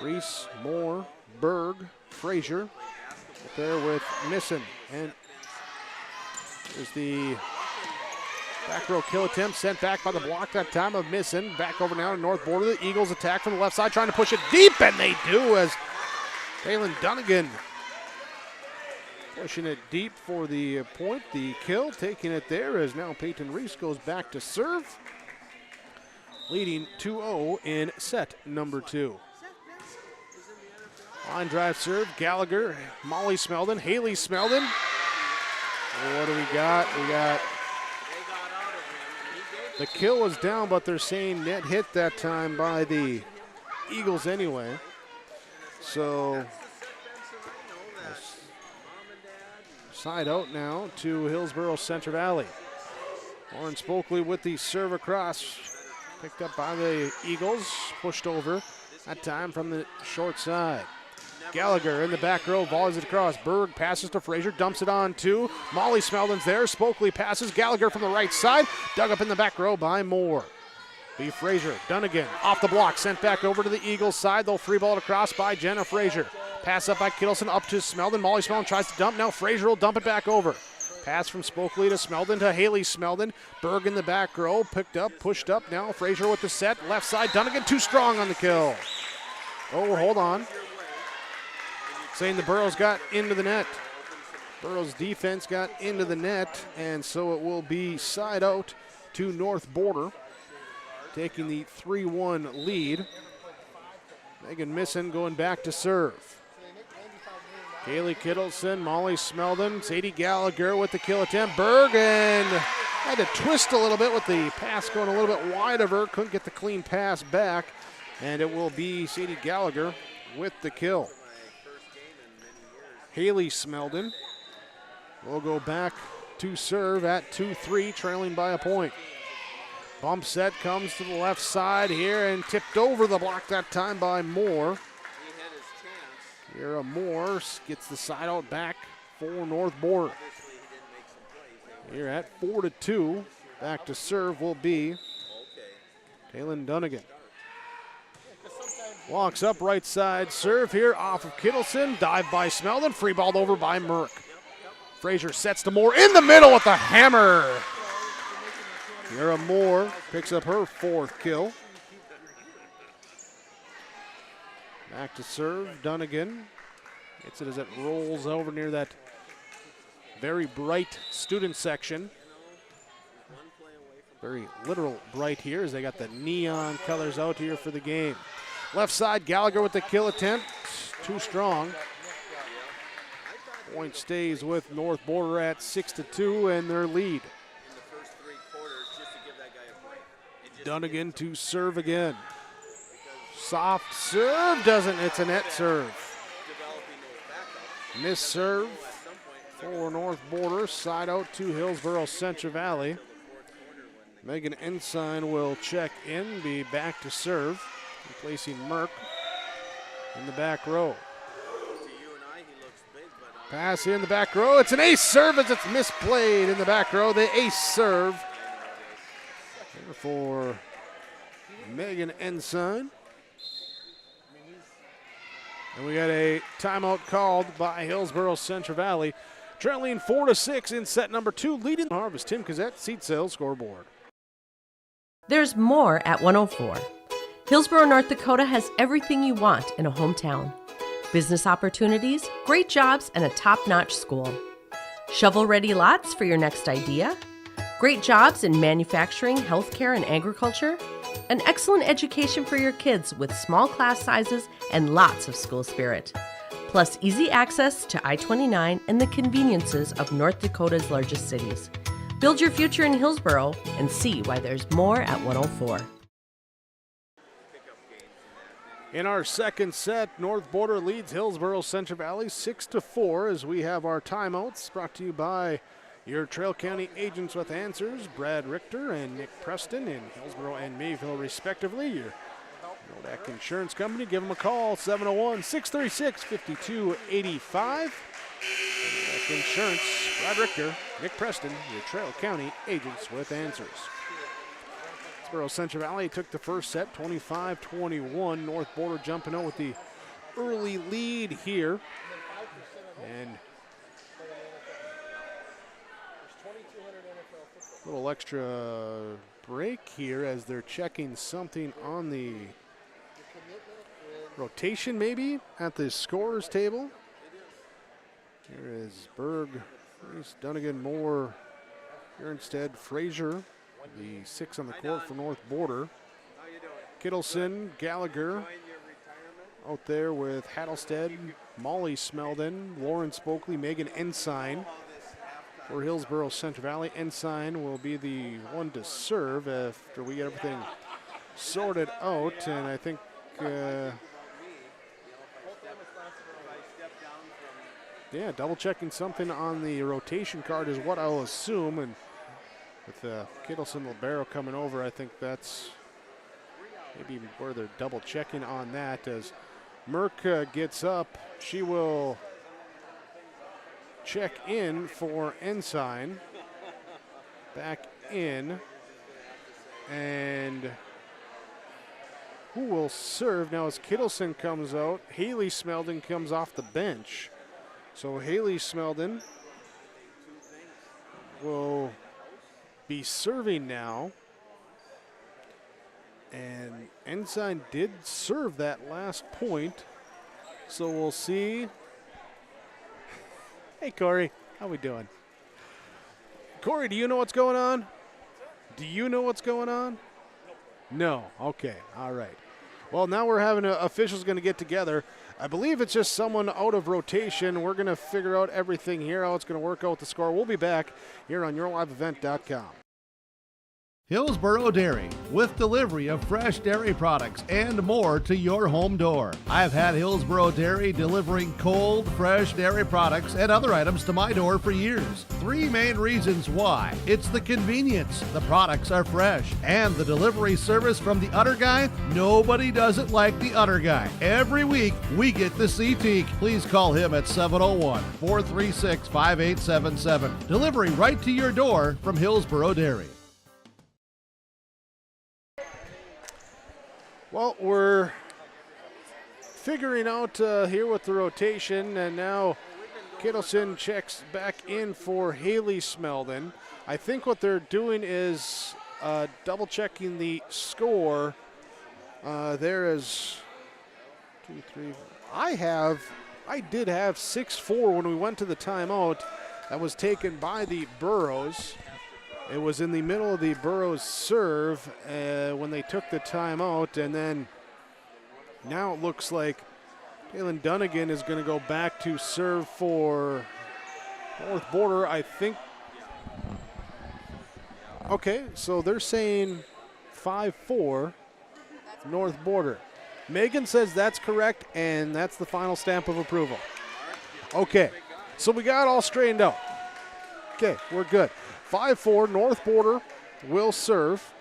Reese, Moore, Berg, Frazier there with Nissen. And there's the back row kill attempt sent back by the block that time of Misson. Back over now to North Border. The Eagles attack from the left side, trying to push it deep, and they do as Taylon Dunnigan pushing it deep for the point. The kill, taking it there as now Peyton Reese goes back to serve, leading 2-0 in set number 2. Line drive serve, Gallagher, Molly Smeldon, Haley Smeldon. What do we got? We got the kill was down, but they're saying net hit that time by the Eagles anyway. So side out now to Hillsboro-Central Valley. Lauren Spokley with the serve across. Picked up by the Eagles, pushed over that time from the short side. Gallagher in the back row, volleys it across. Berg passes to Frazier, dumps it on 2. Molly Smeldon's there. Spokley passes. Gallagher from the right side, dug up in the back row by Moore. B. Frazier, Dunnigan off the block, sent back over to the Eagles side. They'll free ball it across by Jenna Frazier. Pass up by Kittleson up to Smeldon. Molly Smeldon tries to dump. Now Frazier will dump it back over. Pass from Spokley to Smeldon to Haley Smeldon. Berg in the back row, picked up, pushed up. Now Frazier with the set. Left side, Dunnigan too strong on the kill. Oh, hold on. Saying the Burrows got into the net. Burrows defense got into the net, and so it will be side out to North Border, taking the 3-1 lead. Megan Misson going back to serve. Kaylee Kittleson, Molly Smeldon, Sadie Gallagher with the kill attempt. Berg and had to twist a little bit with the pass going a little bit wide of her. Couldn't get the clean pass back, and it will be Sadie Gallagher with the kill. Haley Smeldon will go back to serve at 2-3, trailing by a point. Bump set comes to the left side here and tipped over the block that time by Moore. Here Moore gets the side out back for North Border. Here at 4-2, back to serve will be Taylon Dunnigan. Walks up right side, serve here off of Kittleson, dive by Smeldon, free balled over by Merck. Frazier sets to Moore in the middle with the hammer. Yara Moore picks up her 4th kill. Back to serve, Dunnigan. Gets it as it rolls over near that very bright student section. Very literal bright here as they got the neon colors out here for the game. Left side, Gallagher with the kill attempt. Too strong. Point stays with North Border at 6-2 and their lead. Dunnigan to serve again. Soft serve, doesn't, it's a net serve. Miss serve for North Border, side out to Hillsboro-Central Valley. Megan Ensign will check in, be back to serve, replacing Merck in the back row. Pass in the back row, it's an ace serve as it's misplayed in the back row. The ace serve for Megan Ensign. And we got a timeout called by Hillsboro-Central Valley, trailing 4-6 in set number 2, leading the Harvest. Tim Cassette, Seat Sales Scoreboard. There's more at 104. Hillsboro, North Dakota has everything you want in a hometown. Business opportunities, great jobs, and a top-notch school. Shovel-ready lots for your next idea. Great jobs in manufacturing, healthcare, and agriculture. An excellent education for your kids with small class sizes and lots of school spirit. Plus easy access to I-29 and the conveniences of North Dakota's largest cities. Build your future in Hillsboro and see why there's more at 104. In our second set, North Border leads Hillsboro-Central Valley 6-4 as we have our timeouts brought to you by your Trail County agents with answers, Brad Richter and Nick Preston in Hillsboro and Mayville respectively. Your Nodak Insurance Company, give them a call, 701-636-5285. Nodak Insurance, Brad Richter, Nick Preston, your Trail County agents with answers. Hillsboro-Central Valley took the first set, 25-21. North Border jumping out with the early lead here. And a little extra break here as they're checking something on the rotation maybe at the scorer's table. Here is Berg, Reese, Dunnigan, Moore, Aaronstead, Frazier, the 6 on the court for North Border. Kittleson, Gallagher out there with Hattlestead, Molly Smeldon, Lauren Spokley, Megan Ensign. For Hillsboro-Central Valley, Ensign will be the one to serve after we get everything sorted out. And I think, double checking something on the rotation card is what I'll assume. And with Kittleson Libero coming over, I think that's maybe where they're double checking on that. As Merck gets up, she will check in for Ensign. Back in. And who will serve? Now as Kittleson comes out, Haley Smeldon comes off the bench. So Haley Smeldon will be serving now. And Ensign did serve that last point. So we'll see. Hey, Corey, how we doing? Corey, do you know what's going on? Do you know what's going on? No. Okay. All right. Well, now we're having officials going to get together. I believe it's just someone out of rotation. We're going to figure out everything here, how it's going to work out with the score. We'll be back here on yourliveevent.com. Hillsboro Dairy, with delivery of fresh dairy products and more to your home door. I've had Hillsboro Dairy delivering cold, fresh dairy products and other items to my door for years. 3 main reasons why. It's the convenience, the products are fresh, and the delivery service from the Udder Guy. Nobody does it like the Udder Guy. Every week, we get to see Teak. Please call him at 701-436-5877. Delivery right to your door from Hillsboro Dairy. Well, we're figuring out here with the rotation, and now Kittleson checks back in for Haley Smeldon. I think what they're doing is double checking the score. There is 2, 3. I did have 6-4 when we went to the timeout. That was taken by the Burrows. It was in the middle of the Burrows serve when they took the timeout, and then now it looks like Kaylin Dunnigan is going to go back to serve for North Border, I think. Okay, so they're saying 5-4 North Border. Megan says that's correct, and that's the final stamp of approval. Okay, so we got it all straightened out. Okay, we're good. 5-4 North Border will serve.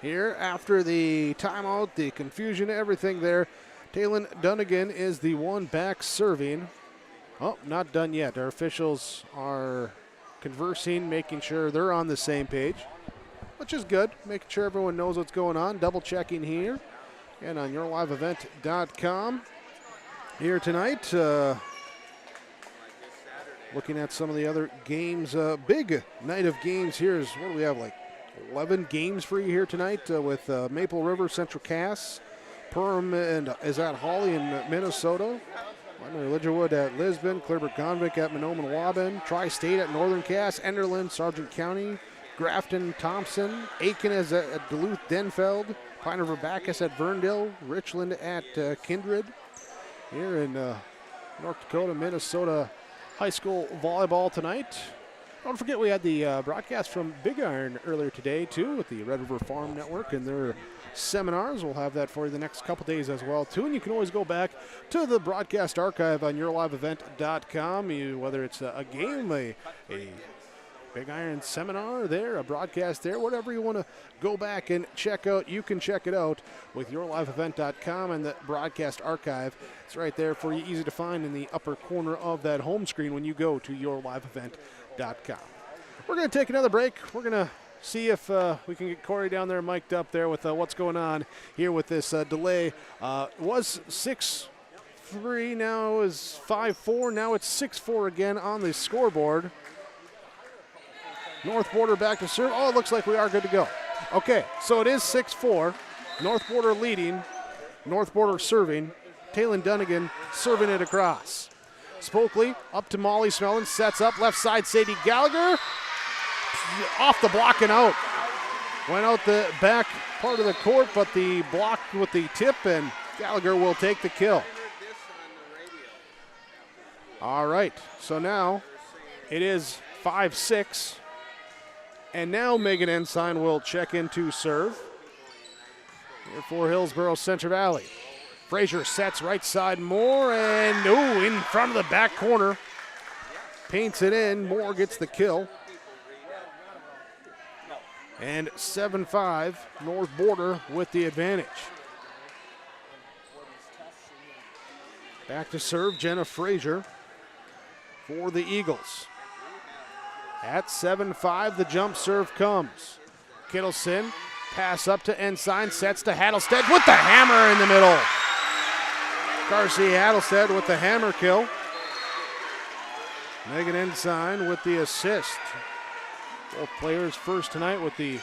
Here after the timeout, the confusion, everything there. Taylon Dunnigan is the one back serving. Oh, not done yet. Our officials are conversing, making sure they're on the same page, which is good, making sure everyone knows what's going on. Double checking here and on yourliveevent.com here tonight. Looking at some of the other games. Big night of games here is, what do we have, like 11 games for you here tonight with Maple River, Central Cass, Perham and is at Hawley in Minnesota. Lidgerwood at Lisbon, Clearbrook Gonvick at Minoman-Waban, Tri-State at Northern Cass, Enderlin, Sargent County, Grafton, Thompson, Aiken is at Duluth, Denfeld, Pine River Bacchus at Verndale, Richland at Kindred. Here in North Dakota, Minnesota high school volleyball tonight. Don't forget we had the broadcast from Big Iron earlier today too with the Red River Farm Network and their seminars. We'll have that for you the next couple days as well too, and you can always go back to the broadcast archive on yourliveevent.com. Whether it's a game, a Big Iron seminar there, a broadcast there, whatever you want to go back and check out, you can check it out with yourliveevent.com and the broadcast archive. It's right there for you, easy to find in the upper corner of that home screen when you go to yourliveevent.com. We're going to take another break. We're going to see if we can get Corey down there mic'd up there with what's going on here with this delay. It was 6-3, now is 5-4, now it's 6-4 again on the scoreboard. North Border back to serve. Oh, it looks like we are good to go. Okay, so it is 6-4. North Border leading. North Border serving. Taylon Dunnigan serving it across. Spokely up to Molly Smellin. Sets up left side. Sadie Gallagher off the block and out. Went out the back part of the court, but the block with the tip, and Gallagher will take the kill. All right, so now it is 5-6. And now Megan Ensign will check into serve here for Hillsboro-Central Valley. Frazier sets right side Moore, and in front of the back corner. Paints it in. Moore gets the kill. And 7-5, North Border with the advantage. Back to serve, Jenna Frazier for the Eagles. At 7-5, the jump serve comes. Kittleson, pass up to Ensign, sets to Hattlestead with the hammer in the middle. Darcy Hattlestead with the hammer kill. Megan Ensign with the assist. Both players first tonight with the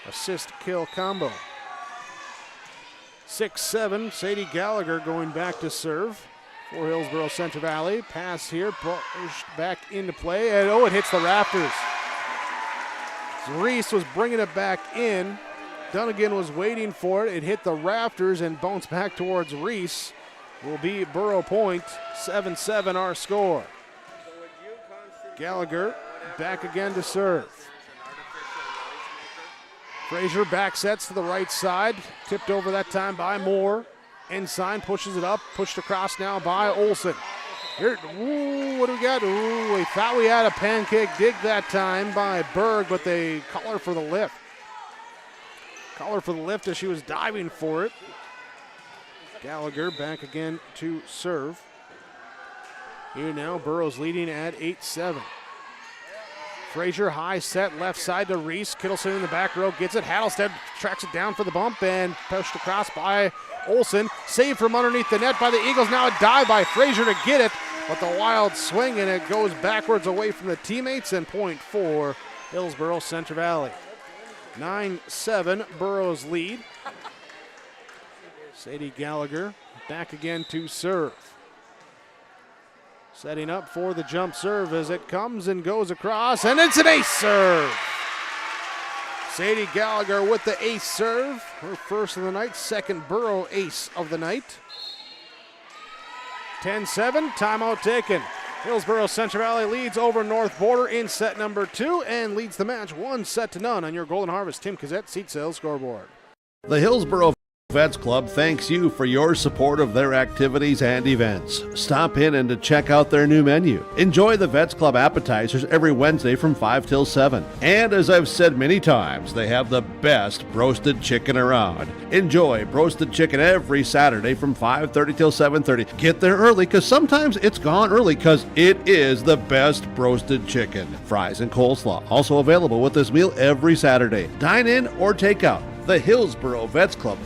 assist kill combo. 6-7, Sadie Gallagher going back to serve for Hillsboro-Central Valley. Pass here, pushed back into play, and it hits the rafters. Reese was bringing it back in. Dunnigan was waiting for it. It hit the rafters and bounced back towards Reese. Will be Borough Point, 7-7 our score. Gallagher back again to serve. Frazier back sets to the right side. Tipped over that time by Moore. Ensign pushes it up, pushed across now by Olsen. Here, what do we got? We thought we had a pancake dig that time by Berg, but they call her for the lift. Call her for the lift as she was diving for it. Gallagher back again to serve. Here now, Burrows leading at 8-7. Frazier high set left side to Reese. Kittleson in the back row gets it. Hattlestead tracks it down for the bump and pushed across by Olsen. Saved from underneath the net by the Eagles. Now a dive by Frazier to get it, but the wild swing and it goes backwards away from the teammates, and point for Hillsboro-Central Valley. 9-7, Burrows lead. Sadie Gallagher back again to serve. Setting up for the jump serve as it comes and goes across, and it's an ace serve. Sadie Gallagher with the ace serve, her first of the night, second Borough ace of the night. 10-7, timeout taken. Hillsboro-Central Valley leads over North Border in set number 2 and leads the match 1-0 on your Golden Harvest Tim Cassette Seat Sales scoreboard. The Hillsboro Vets Club thanks you for your support of their activities and events. Stop in and to check out their new menu. Enjoy the Vets Club appetizers every Wednesday from 5 till 7. And as I've said many times, they have the best roasted chicken around. Enjoy roasted chicken every Saturday from 5:30 till 7:30. Get there early because sometimes it's gone early because it is the best roasted chicken. Fries and coleslaw also available with this meal every Saturday. Dine in or take out. The Hillsboro Vets Club.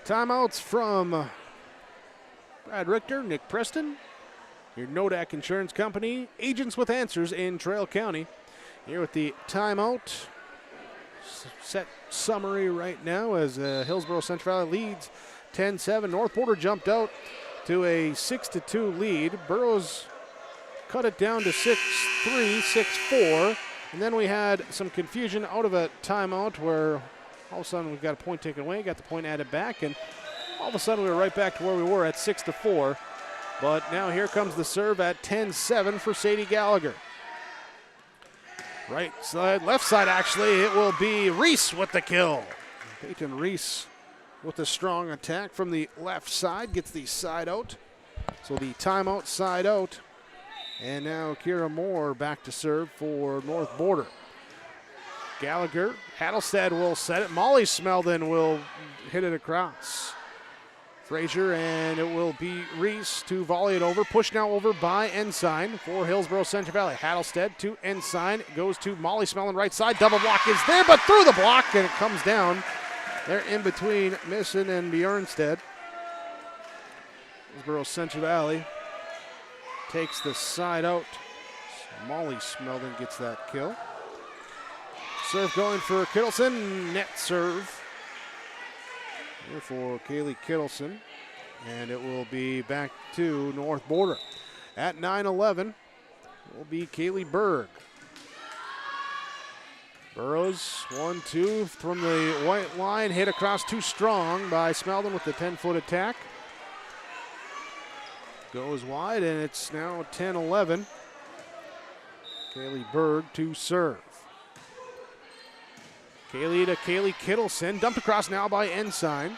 Timeouts from Brad Richter, Nick Preston, your Nodak Insurance Company, agents with answers in Trail County. Here with the timeout set summary right now as Hillsboro-Central Valley leads 10-7. North Border jumped out to a 6-2 lead. Burroughs cut it down to 6-3, 6-4. And then we had some confusion out of a timeout where all of a sudden we got a point taken away, got the point added back, and all of a sudden we were right back to where we were at 6-4. But now here comes the serve at 10-7 for Sadie Gallagher. Right side, left side actually, it will be Reese with the kill. Peyton Reese with a strong attack from the left side, gets the side out. So the timeout side out. And now Kira Moore back to serve for North Border. Gallagher, Hattelstead will set it. Molly Smeldon will hit it across. Frazier, and it will be Reese to volley it over. Push now over by Ensign for Hillsboro-Central Valley. Hattelstead to Ensign, goes to Molly Smeldon right side. Double block is there, but through the block, and it comes down. They're in between Misson and Bjornstead. Hillsboro-Central Valley takes the side out. Molly Smeldon gets that kill. Serve going for Kittleson, net serve here for Kaylee Kittleson, and it will be back to North Border. At 9-11 will be Kaylee Berg. Burrows, 1-2 from the white line, hit across too strong by Smeldon with the 10-foot attack. Goes wide, and it's now 10-11. Kaylee Berg to serve. Kaylee to Kaylee Kittleson, dumped across now by Ensign.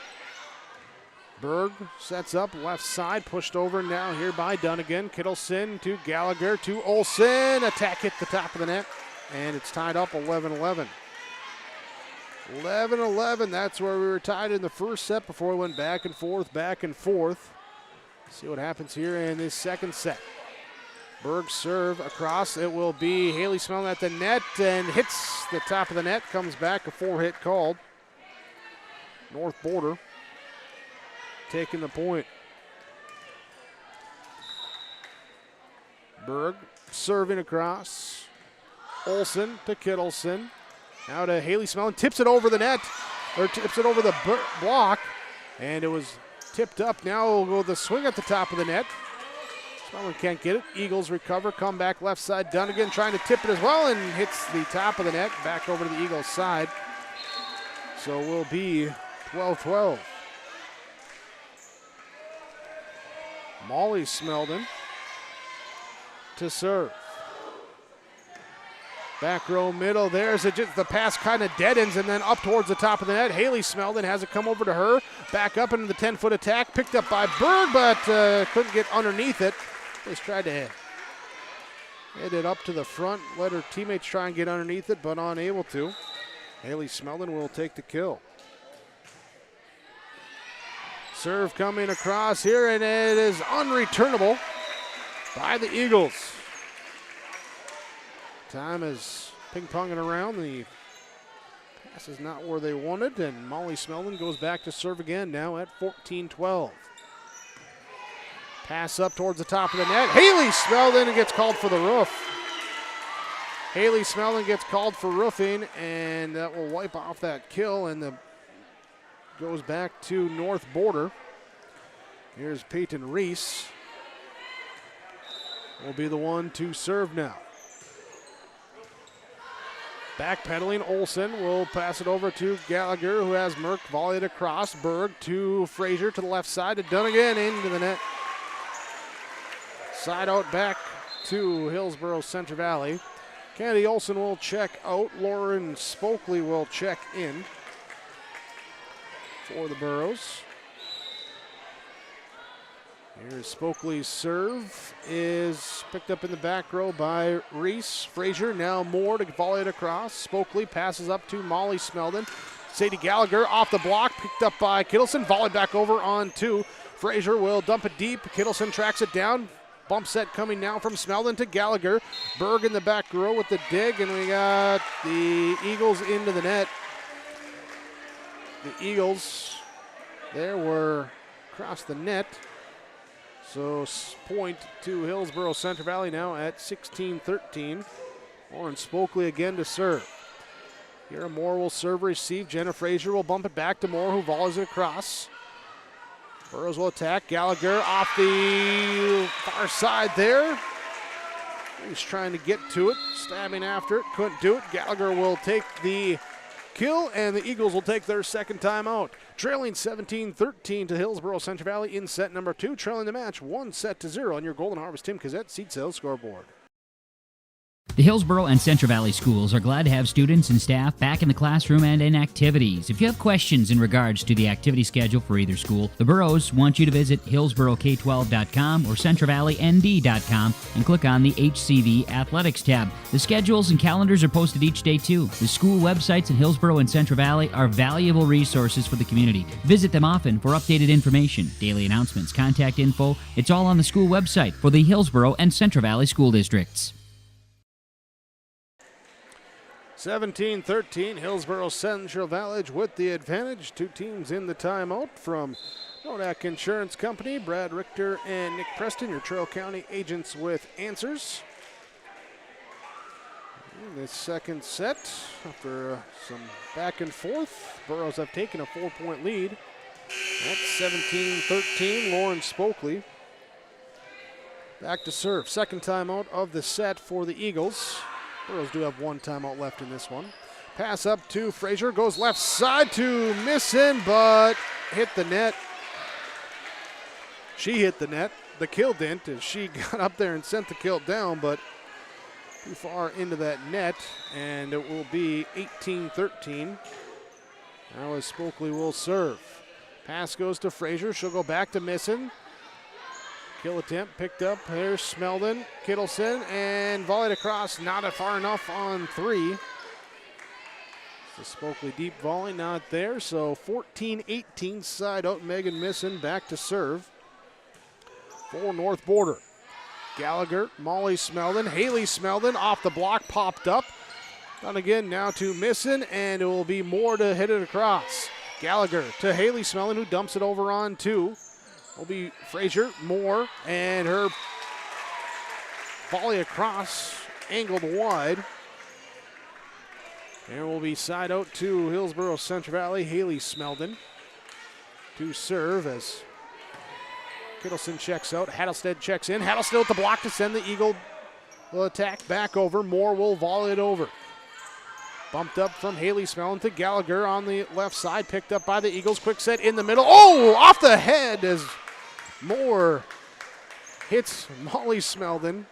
Berg sets up left side, pushed over now here by Dunnigan. Kittleson to Gallagher to Olsen. Attack hit the top of the net, and it's tied up 11-11. 11-11, that's where we were tied in the first set before we went back and forth, back and forth. See what happens here in this second set. Berg serve across. It will be Haley Smeldon at the net and hits the top of the net. Comes back, a 4-hit called. North Border taking the point. Berg serving across. Olsen to Kittleson. Now to Haley Smeldon. Tips it over the net, or tips it over the block. And it was tipped up. Now we'll go the swing at the top of the net. Smeldon can't get it. Eagles recover, come back left side. Dunnigan trying to tip it as well and hits the top of the net, back over to the Eagles side. So we'll be 12-12. Molly Smeldon to serve. Back row middle, there's the pass kind of dead ends and then up towards the top of the net. Haley Smeldon has it come over to her. Back up into the 10-foot attack, picked up by Berg, but couldn't get underneath it. Just tried to hit it up to the front, let her teammates try and get underneath it, but unable to. Haley Smeldon will take the kill. Serve coming across here, and it is unreturnable by the Eagles. Time is ping-ponging around. The pass is not where they wanted, and Molly Smeldon goes back to serve again now at 14-12. Pass up towards the top of the net. Haley Smeldon gets called for the roof. Haley Smeldon gets called for roofing, and that will wipe off that kill, and goes back to North Border. Here's Peyton Reese. Will be the one to serve now. Backpedaling, Olsen will pass it over to Gallagher, who has Merck volleyed across. Berg to Frazier to the left side to Dunnigan into the net. Side out back to Hillsboro-Central Valley. Kennedy Olson will check out. Lauren Spokley will check in for the Burros. Here's Spokley's serve is picked up in the back row by Reese. Frazier now Moore to volley it across. Spokley passes up to Molly Smeldon. Sadie Gallagher off the block, picked up by Kittleson. Volley back over on two. Frazier will dump it deep. Kittleson tracks it down. Bump set coming now from Smeldon to Gallagher. Berg in the back row with the dig, and we got the Eagles into the net. The Eagles there were across the net. So point to Hillsboro-Central Valley now at 16-13. Lauren Spokley again to serve. Here Moore will serve, receive. Jenna Frazier will bump it back to Moore, who volleys it across. Burrows will attack. Gallagher off the far side there. He's trying to get to it, stabbing after it, couldn't do it. Gallagher will take the kill, and the Eagles will take their second timeout. Trailing 17-13 to Hillsboro-Central Valley in set number 2. Trailing the match 1-0 on your Golden Harvest Tim Cassette seed sales scoreboard. The Hillsboro and Central Valley schools are glad to have students and staff back in the classroom and in activities. If you have questions in regards to the activity schedule for either school, the Burros want you to visit hillsboroK12.com or centralvalleynd.com and click on the HCV Athletics tab. The schedules and calendars are posted each day too. The school websites in Hillsboro and Central Valley are valuable resources for the community. Visit them often for updated information, daily announcements, contact info. It's all on the school website for the Hillsboro and Central Valley school districts. 17-13, Hillsboro-Central Valley with the advantage. Two teams in the timeout from Nodak Insurance Company. Brad Richter and Nick Preston, your Trail County agents with answers. In the second set, after some back and forth, Burros have taken a 4-point lead. At 17-13, Lauren Spokley back to serve. Second timeout of the set for the Eagles. Burros do have one timeout left in this one. Pass up to Frazier, goes left side to Misson, but hit the net. She hit the net. The kill didn't, as she got up there and sent the kill down, but too far into that net, and it will be 18-13. Now as Spokley will serve. Pass goes to Frazier. She'll go back to Misson. Kill attempt picked up. Here's Smeldon, Kittleson, and volleyed across. Not far enough on three. The Spokley deep volley not there. So 14-18 side out. Megan Misson back to serve for North Border. Gallagher, Molly Smeldon, Haley Smeldon off the block, popped up. Done again now to Misson, and it will be Moore to hit it across. Gallagher to Haley Smeldon, who dumps it over on two. Will be Frazier, Moore, and her volley across, angled wide. And will be side out to Hillsboro-Central Valley. Haley Smeldon to serve as Kittleson checks out. Hattlestead checks in. Hattlestead with the block to send the Eagle will attack back over. Moore will volley it over. Bumped up from Haley Smeldon to Gallagher on the left side. Picked up by the Eagles. Quick set in the middle. Oh, off the head as Moore hits Molly Smeldon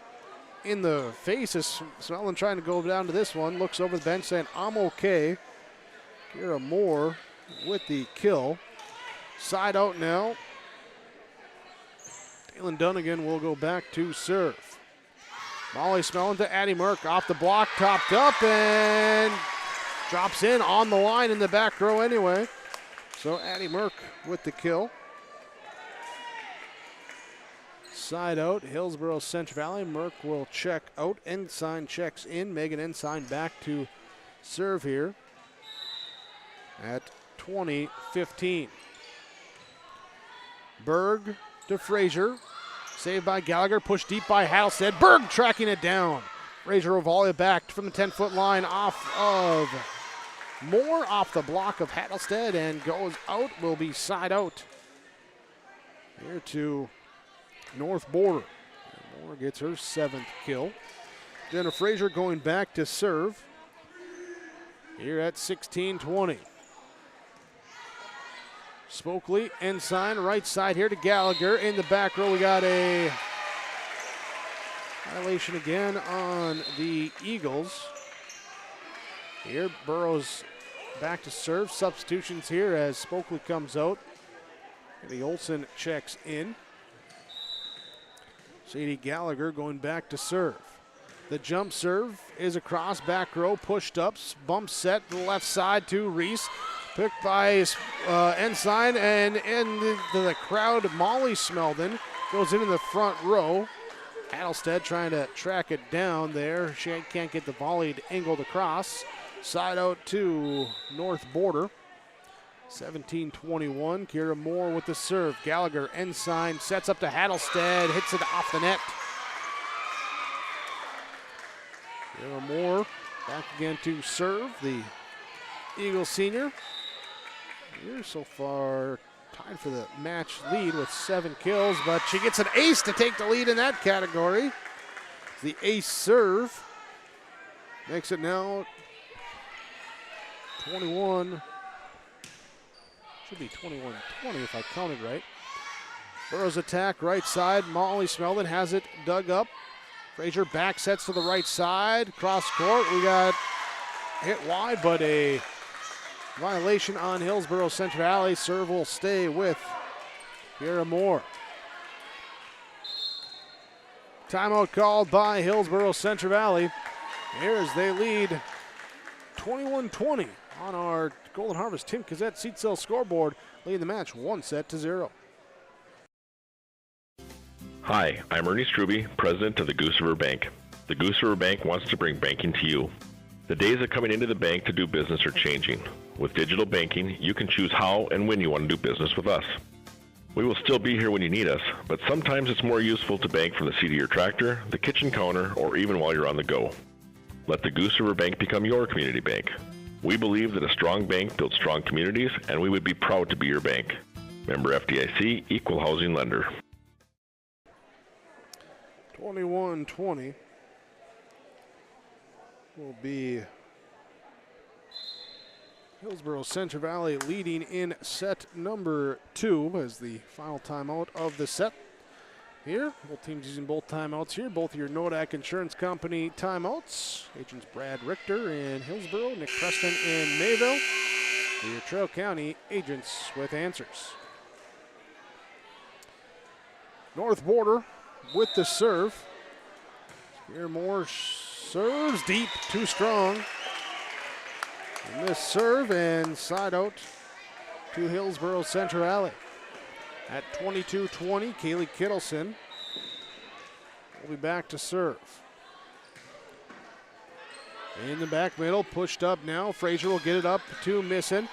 in the face as Smeldon trying to go down to this one. Looks over the bench saying, I'm okay. Kira Moore with the kill. Side out now. Dalen Dunnigan will go back to serve. Molly Smeldon to Addie Merck off the block, topped up, and drops in on the line in the back row anyway. So Addie Merck with the kill. Side out, Hillsboro-Central Valley. Merck will check out. Ensign checks in. Megan Ensign back to serve here at 20-15. Berg to Frazier. Saved by Gallagher. Pushed deep by Hattlestead. Berg tracking it down. Frazier will volley it back from the 10-foot line off of Moore, off the block of Hattlestead, and goes out. Will be side out. Here to North Border. Moore gets her 7th kill. Jenna Frazier going back to serve here at 16-20. Spokley, Ensign, right side here to Gallagher. In the back row, we got a Violation again on the Eagles. Here, Burrows back to serve. Substitutions here as Spokley comes out. Eddie Olson checks in. Sadie Gallagher going back to serve. The jump serve is across, back row, pushed up, bump set to the left side to Reese. Picked by Ensign, and in the crowd, Molly Smeldon goes into the front row. Adelstead trying to track it down there. She can't get the volley angled across. Side out to North Border. 17-21. Kira Moore with the serve. Gallagher, Ensign, sets up to Adelstead, hits it off the net. Kira Moore back again to serve. The Eagle senior. Here so far tied for the match lead with 7 kills, but she gets an ace to take the lead in that category. The ace serve makes it now 21. Should be 21-20 if I counted right. Burrows attack right side. Molly Smeldon has it dug up. Frazier back sets to the right side. Cross court. We got hit wide, but a violation on Hillsboro-Central Valley. Serve will stay with Kira Moore. Timeout called by Hillsboro-Central Valley. Here as they lead 21-20 on our Golden Harvest Tim Cassette seat cell scoreboard, leading the match 1-0. Hi, I'm Ernie Struby, president of the Goose River Bank. The Goose River Bank wants to bring banking to you. The days of coming into the bank to do business are changing. With digital banking, you can choose how and when you want to do business with us. We will still be here when you need us, but sometimes it's more useful to bank from the seat of your tractor, the kitchen counter, or even while you're on the go. Let the Goose River Bank become your community bank. We believe that a strong bank builds strong communities, and we would be proud to be your bank. Member FDIC, Equal Housing Lender. 21-20 will be Hillsboro-Central Valley leading in set number 2 as the final timeout of the set. Here, both teams using both timeouts here. Both your Nodak Insurance Company timeouts. Agents Brad Richter in Hillsboro, Nick Preston in Mayville. Your Trail County agents with answers. North Border with the serve. Here Moore serves deep, too strong. And this serve and side out to Hillsboro-Central Valley. At 22-20, Kaylee Kittleson will be back to serve. In the back middle, pushed up now. Frazier will get it up to Misson.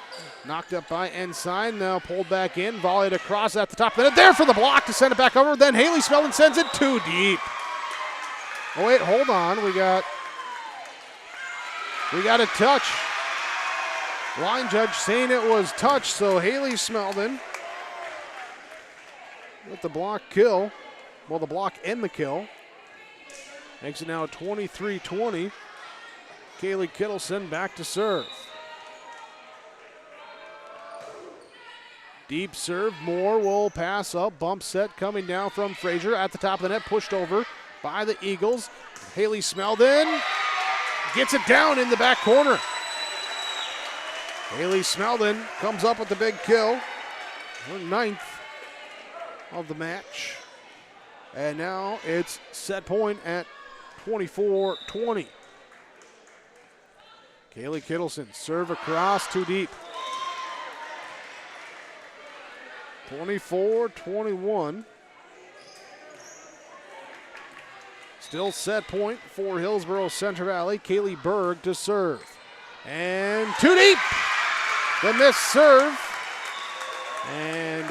Knocked up by Ensign, now pulled back in. Volleyed across at the top of the net. There for the block to send it back over. Then Haley Smeldon sends it too deep. Oh wait, hold on. We got a touch. Line judge saying it was touch, so Haley Smeldon with the block kill. Well, the block and the kill. Makes it now 23-20. Kaylee Kittleson back to serve. Deep serve. Moore will pass up. Bump set coming down from Frazier at the top of the net. Pushed over by the Eagles. Haley Smeldon gets it down in the back corner. Haley Smeldon comes up with the big kill. Her 9th of the match. And now it's set point at 24-20. Kaylee Kittleson, serve across, too deep. 24-21. Still set point for Hillsboro-Central Valley. Kaylee Berg to serve. And too deep. The missed serve. And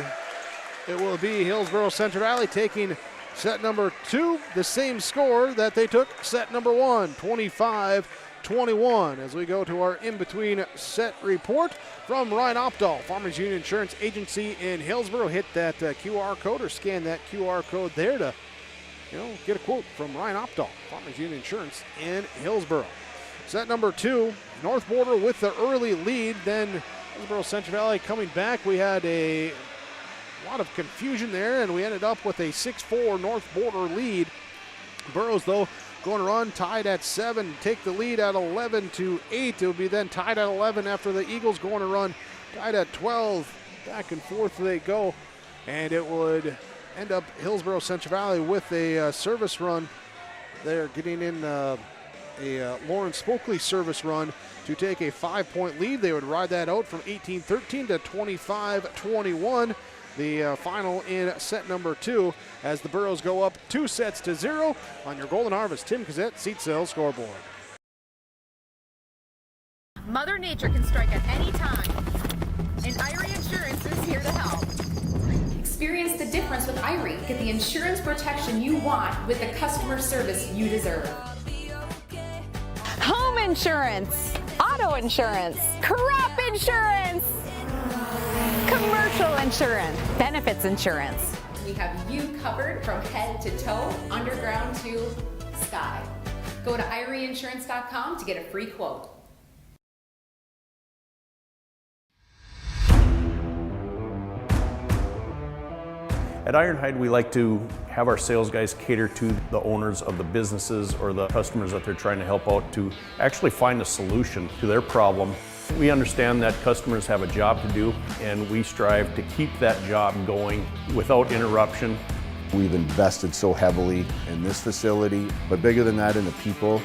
it will be Hillsboro-Central Valley taking set number 2, the same score that they took set number 1, 25-21. As we go to our in-between set report from Ryan Opdahl, Farmers Union Insurance Agency in Hillsboro. Hit that QR code or scan that QR code there to get a quote from Ryan Opdahl, Farmers Union Insurance in Hillsboro. Set number 2, North Border with the early lead. Then Hillsboro-Central Valley coming back. We had a lot of confusion there, and we ended up with a 6-4 North Border lead Burrows, though, going to run, tied at 7, take the lead at 11-8. It will be then tied at 11 after the Eagles going to run, tied at 12. Back and forth they go, and it would end up Hillsboro-Central Valley with a service run. They're getting in a Lawrence Spokley service run to take a 5-point lead. They would ride that out from 18-13 to 25-21. The final in set number 2 as the Burros go up 2-0 on your Golden Harvest Tim Cassette Seat Sales scoreboard. Mother Nature can strike at any time, and Irie Insurance is here to help. Experience the difference with Irie. Get the insurance protection you want with the customer service you deserve. Home insurance, auto insurance, crop insurance, commercial insurance, benefits insurance. We have you covered from head to toe, underground to sky. Go to IrieInsurance.com to get a free quote. At Ironhide, we like to have our sales guys cater to the owners of the businesses or the customers that they're trying to help out to actually find a solution to their problem. We understand that customers have a job to do, and we strive to keep that job going without interruption. We've invested so heavily in this facility, but bigger than that, in the people.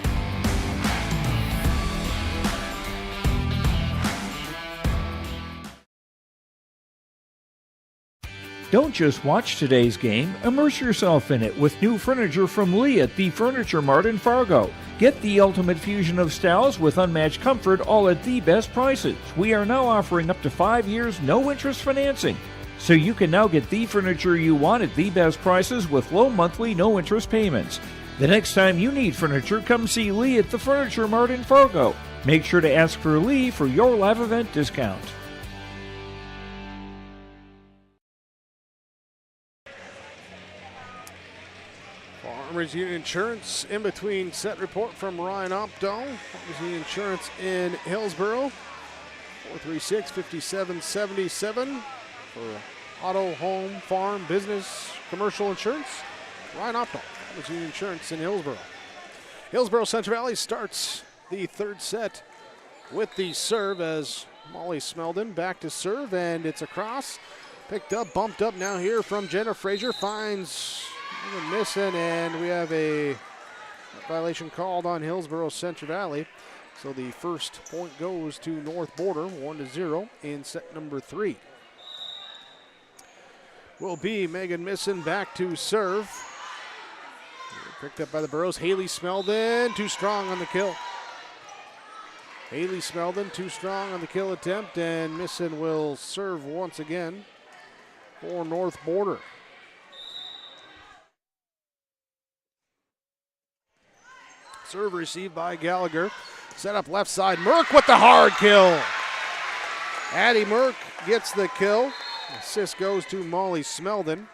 Don't just watch today's game, immerse yourself in it with new furniture from Lee at the Furniture Mart in Fargo. Get the ultimate fusion of styles with unmatched comfort, all at the best prices. We are now offering up to 5 years no-interest financing. So you can now get the furniture you want at the best prices with low monthly no-interest payments. The next time you need furniture, come see Lee at the Furniture Mart in Fargo. Make sure to ask for Lee for your live event discount. Farmers Union Insurance in between set report from Ryan Opdahl. Farmers Union Insurance in Hillsboro. 436-5777 for auto, home, farm, business, commercial insurance. Ryan Opdahl, Farmers Union Insurance in Hillsboro. Hillsboro-Central Valley starts the third set with the serve as Molly Smeldon back to serve, and it's across. Picked up, bumped up now here from Jenna Frazier. Finds missing, and we have a violation called on Hillsboro-Central Valley. So the first point goes to North Border, 1-0 in set number 3. Will be Megan Misson back to serve. Picked up by the Burros. Haley Smeldon, too strong on the kill. Haley Smeldon, too strong on the kill attempt, and Misson will serve once again for North Border. Serve received by Gallagher. Set up left side. Merck with the hard kill. Addie Merck gets the kill. Assist goes to Molly Smeldon.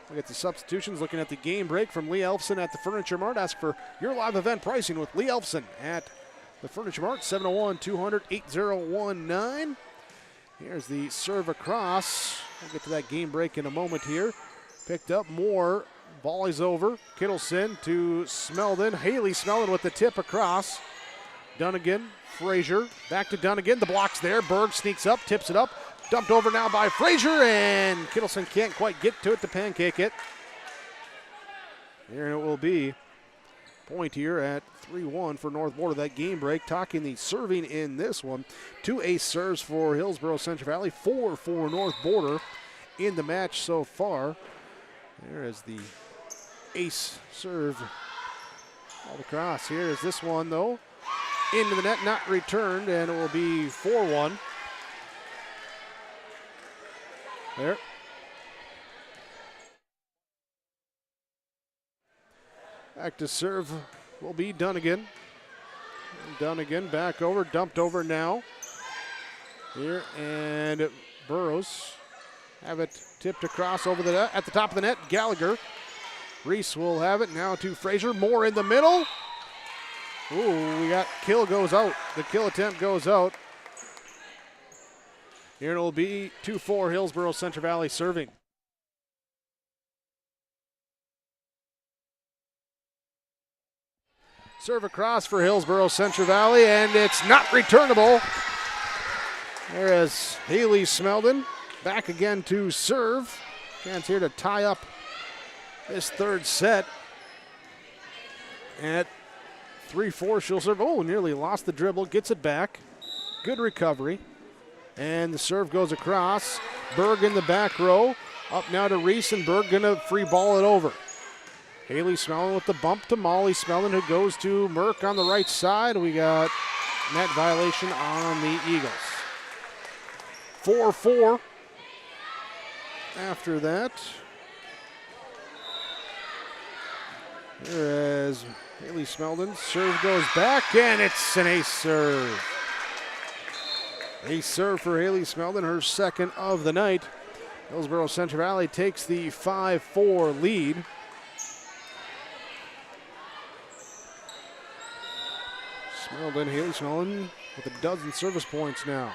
We'll get the substitutions. Looking at the game break from Lee Elfson at the Furniture Mart. Ask for your live event pricing with Lee Elfson at the Furniture Mart. 701-200-8019. Here's the serve across. We'll get to that game break in a moment here. Picked up more. Volley's over. Kittleson to Smeldon. Haley Smeldon with the tip across. Dunnigan, Frazier, back to Dunnigan. The block's there. Berg sneaks up, tips it up. Dumped over now by Frazier, and Kittleson can't quite get to it to pancake it. Here it will be. Point here at 3-1 for North Border. That game break. Talking the serving in this one. 2 ace serves for Hillsboro-Central Valley. 4 for North Border in the match so far. There is the ace serve all across. Here is this one, though. Into the net, not returned, and it will be 4-1. There. Back to serve will be Dunnigan. Dunnigan back over, dumped over now. Here, and Burrows have it tipped across over the net, at the top of the net. Gallagher. Reese will have it now to Frazier. Moore in the middle. Ooh, we got kill goes out. The kill attempt goes out. Here it will be 2-4 Hillsboro-Central Valley serving. Serve across for Hillsboro-Central Valley, and it's not returnable. There is Haley Smeldon back again to serve. Chance here to tie up this third set. At 3-4, she'll serve. Oh, nearly lost the dribble, gets it back. Good recovery. And the serve goes across. Berg in the back row. Up now to Reese, and Berg gonna free ball it over. Haley Smeldon with the bump to Molly Smeldon, who goes to Merck on the right side. We got net violation on the Eagles. 4-4 after that. As Haley Smeldon's serve goes back, and it's an ace serve. Ace serve for Haley Smeldon, her second of the night. Hillsboro-Central Valley takes the 5-4 lead. Haley Smeldon with a dozen service points now.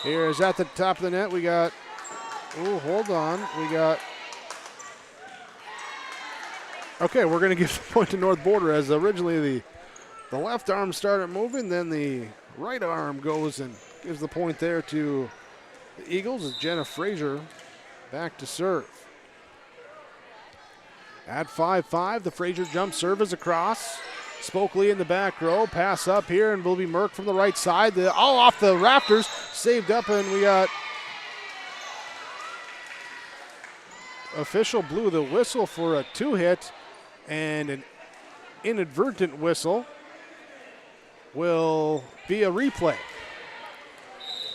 Here is at the top of the net. We got, oh, hold on. We got, okay, we're going to give the point to North Border, as originally the left arm started moving, then the right arm goes and gives the point there to the Eagles as Jenna Frazier back to serve. At 5-5, the Frazier jump serve is across. Spokely in the back row, pass up here, and will be Merck from the right side. All off the rafters, saved up, and we got official blew the whistle for a 2-hit, and an inadvertent whistle will be a replay.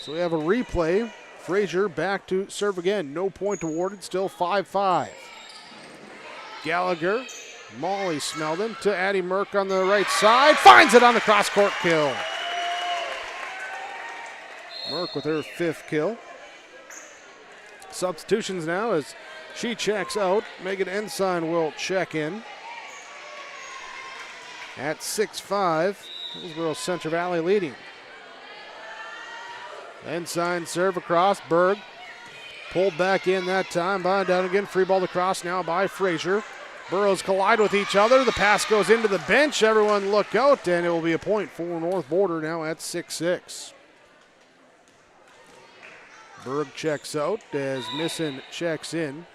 So we have a replay. Frazier back to serve again. No point awarded, still 5-5. Gallagher, Molly Smeldon to Addie Merck on the right side. Finds it on the cross-court kill. Merck with her 5th kill. Substitutions now as she checks out. Megan Ensign will check in. At 6-5, Hillsboro-Central Valley leading. Ensign serve across. Berg pulled back in that time by Dunnigan. Free ball across now by Frazier. Burrows collide with each other. The pass goes into the bench. Everyone look out, and it will be a point for North Border now at 6-6. Berg checks out as Misson checks in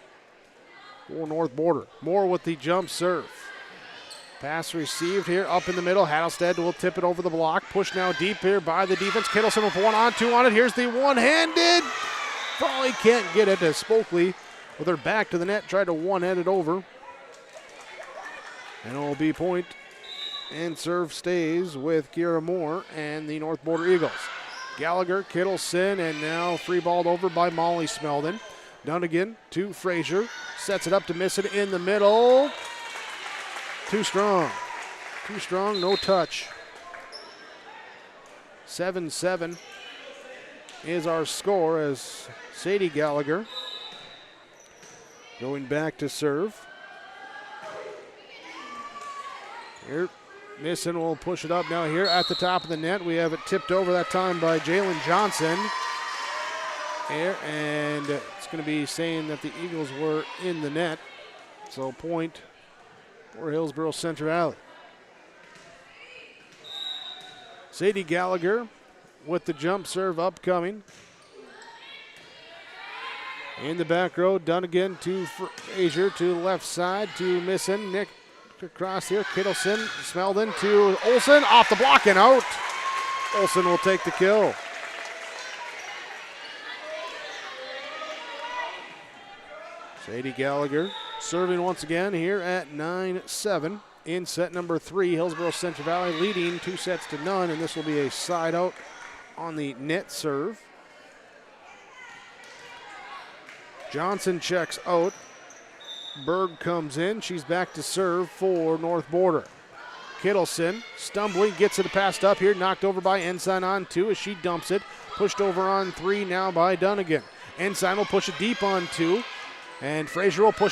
for North Border. Moore with the jump serve. Pass received here up in the middle. Hattelstead will tip it over the block. Push now deep here by the defense. Kittleson with 1-on-2 on it. Here's the one-handed. Probably can't get it as Spokely with her back to the net tried to one-hand it over. And it will be point and serve stays with Kira Moore and the North Border Eagles. Gallagher, Kittleson, and now free balled over by Molly Smeldon. Dunnigan to Frazier. Sets it up to miss it in the middle. Too strong. Too strong, no touch. 7-7 is our score as Sadie Gallagher going back to serve. Here, Nissen will push it up now here at the top of the net. We have it tipped over that time by Jalen Johnson. Here, and it's going to be saying that the Eagles were in the net. So point for Hillsboro-Central Valley. Sadie Gallagher with the jump serve upcoming. In the back row, Dunnigan to Frazier to the left side to Misson. Nick across here, Kittleson, Smeldon to Olsen, off the block and out. Olsen will take the kill. Sadie Gallagher serving once again here at 9-7 in set number 3. Hillsboro-Central Valley leading 2-0, and this will be a side out on the net serve. Johnson checks out. Berg comes in. She's back to serve for North Border. Kittleson stumbling, gets it passed up here, knocked over by Ensign on 2 as she dumps it. Pushed over on 3 now by Dunnigan. Ensign will push it deep on 2, and Frazier will push it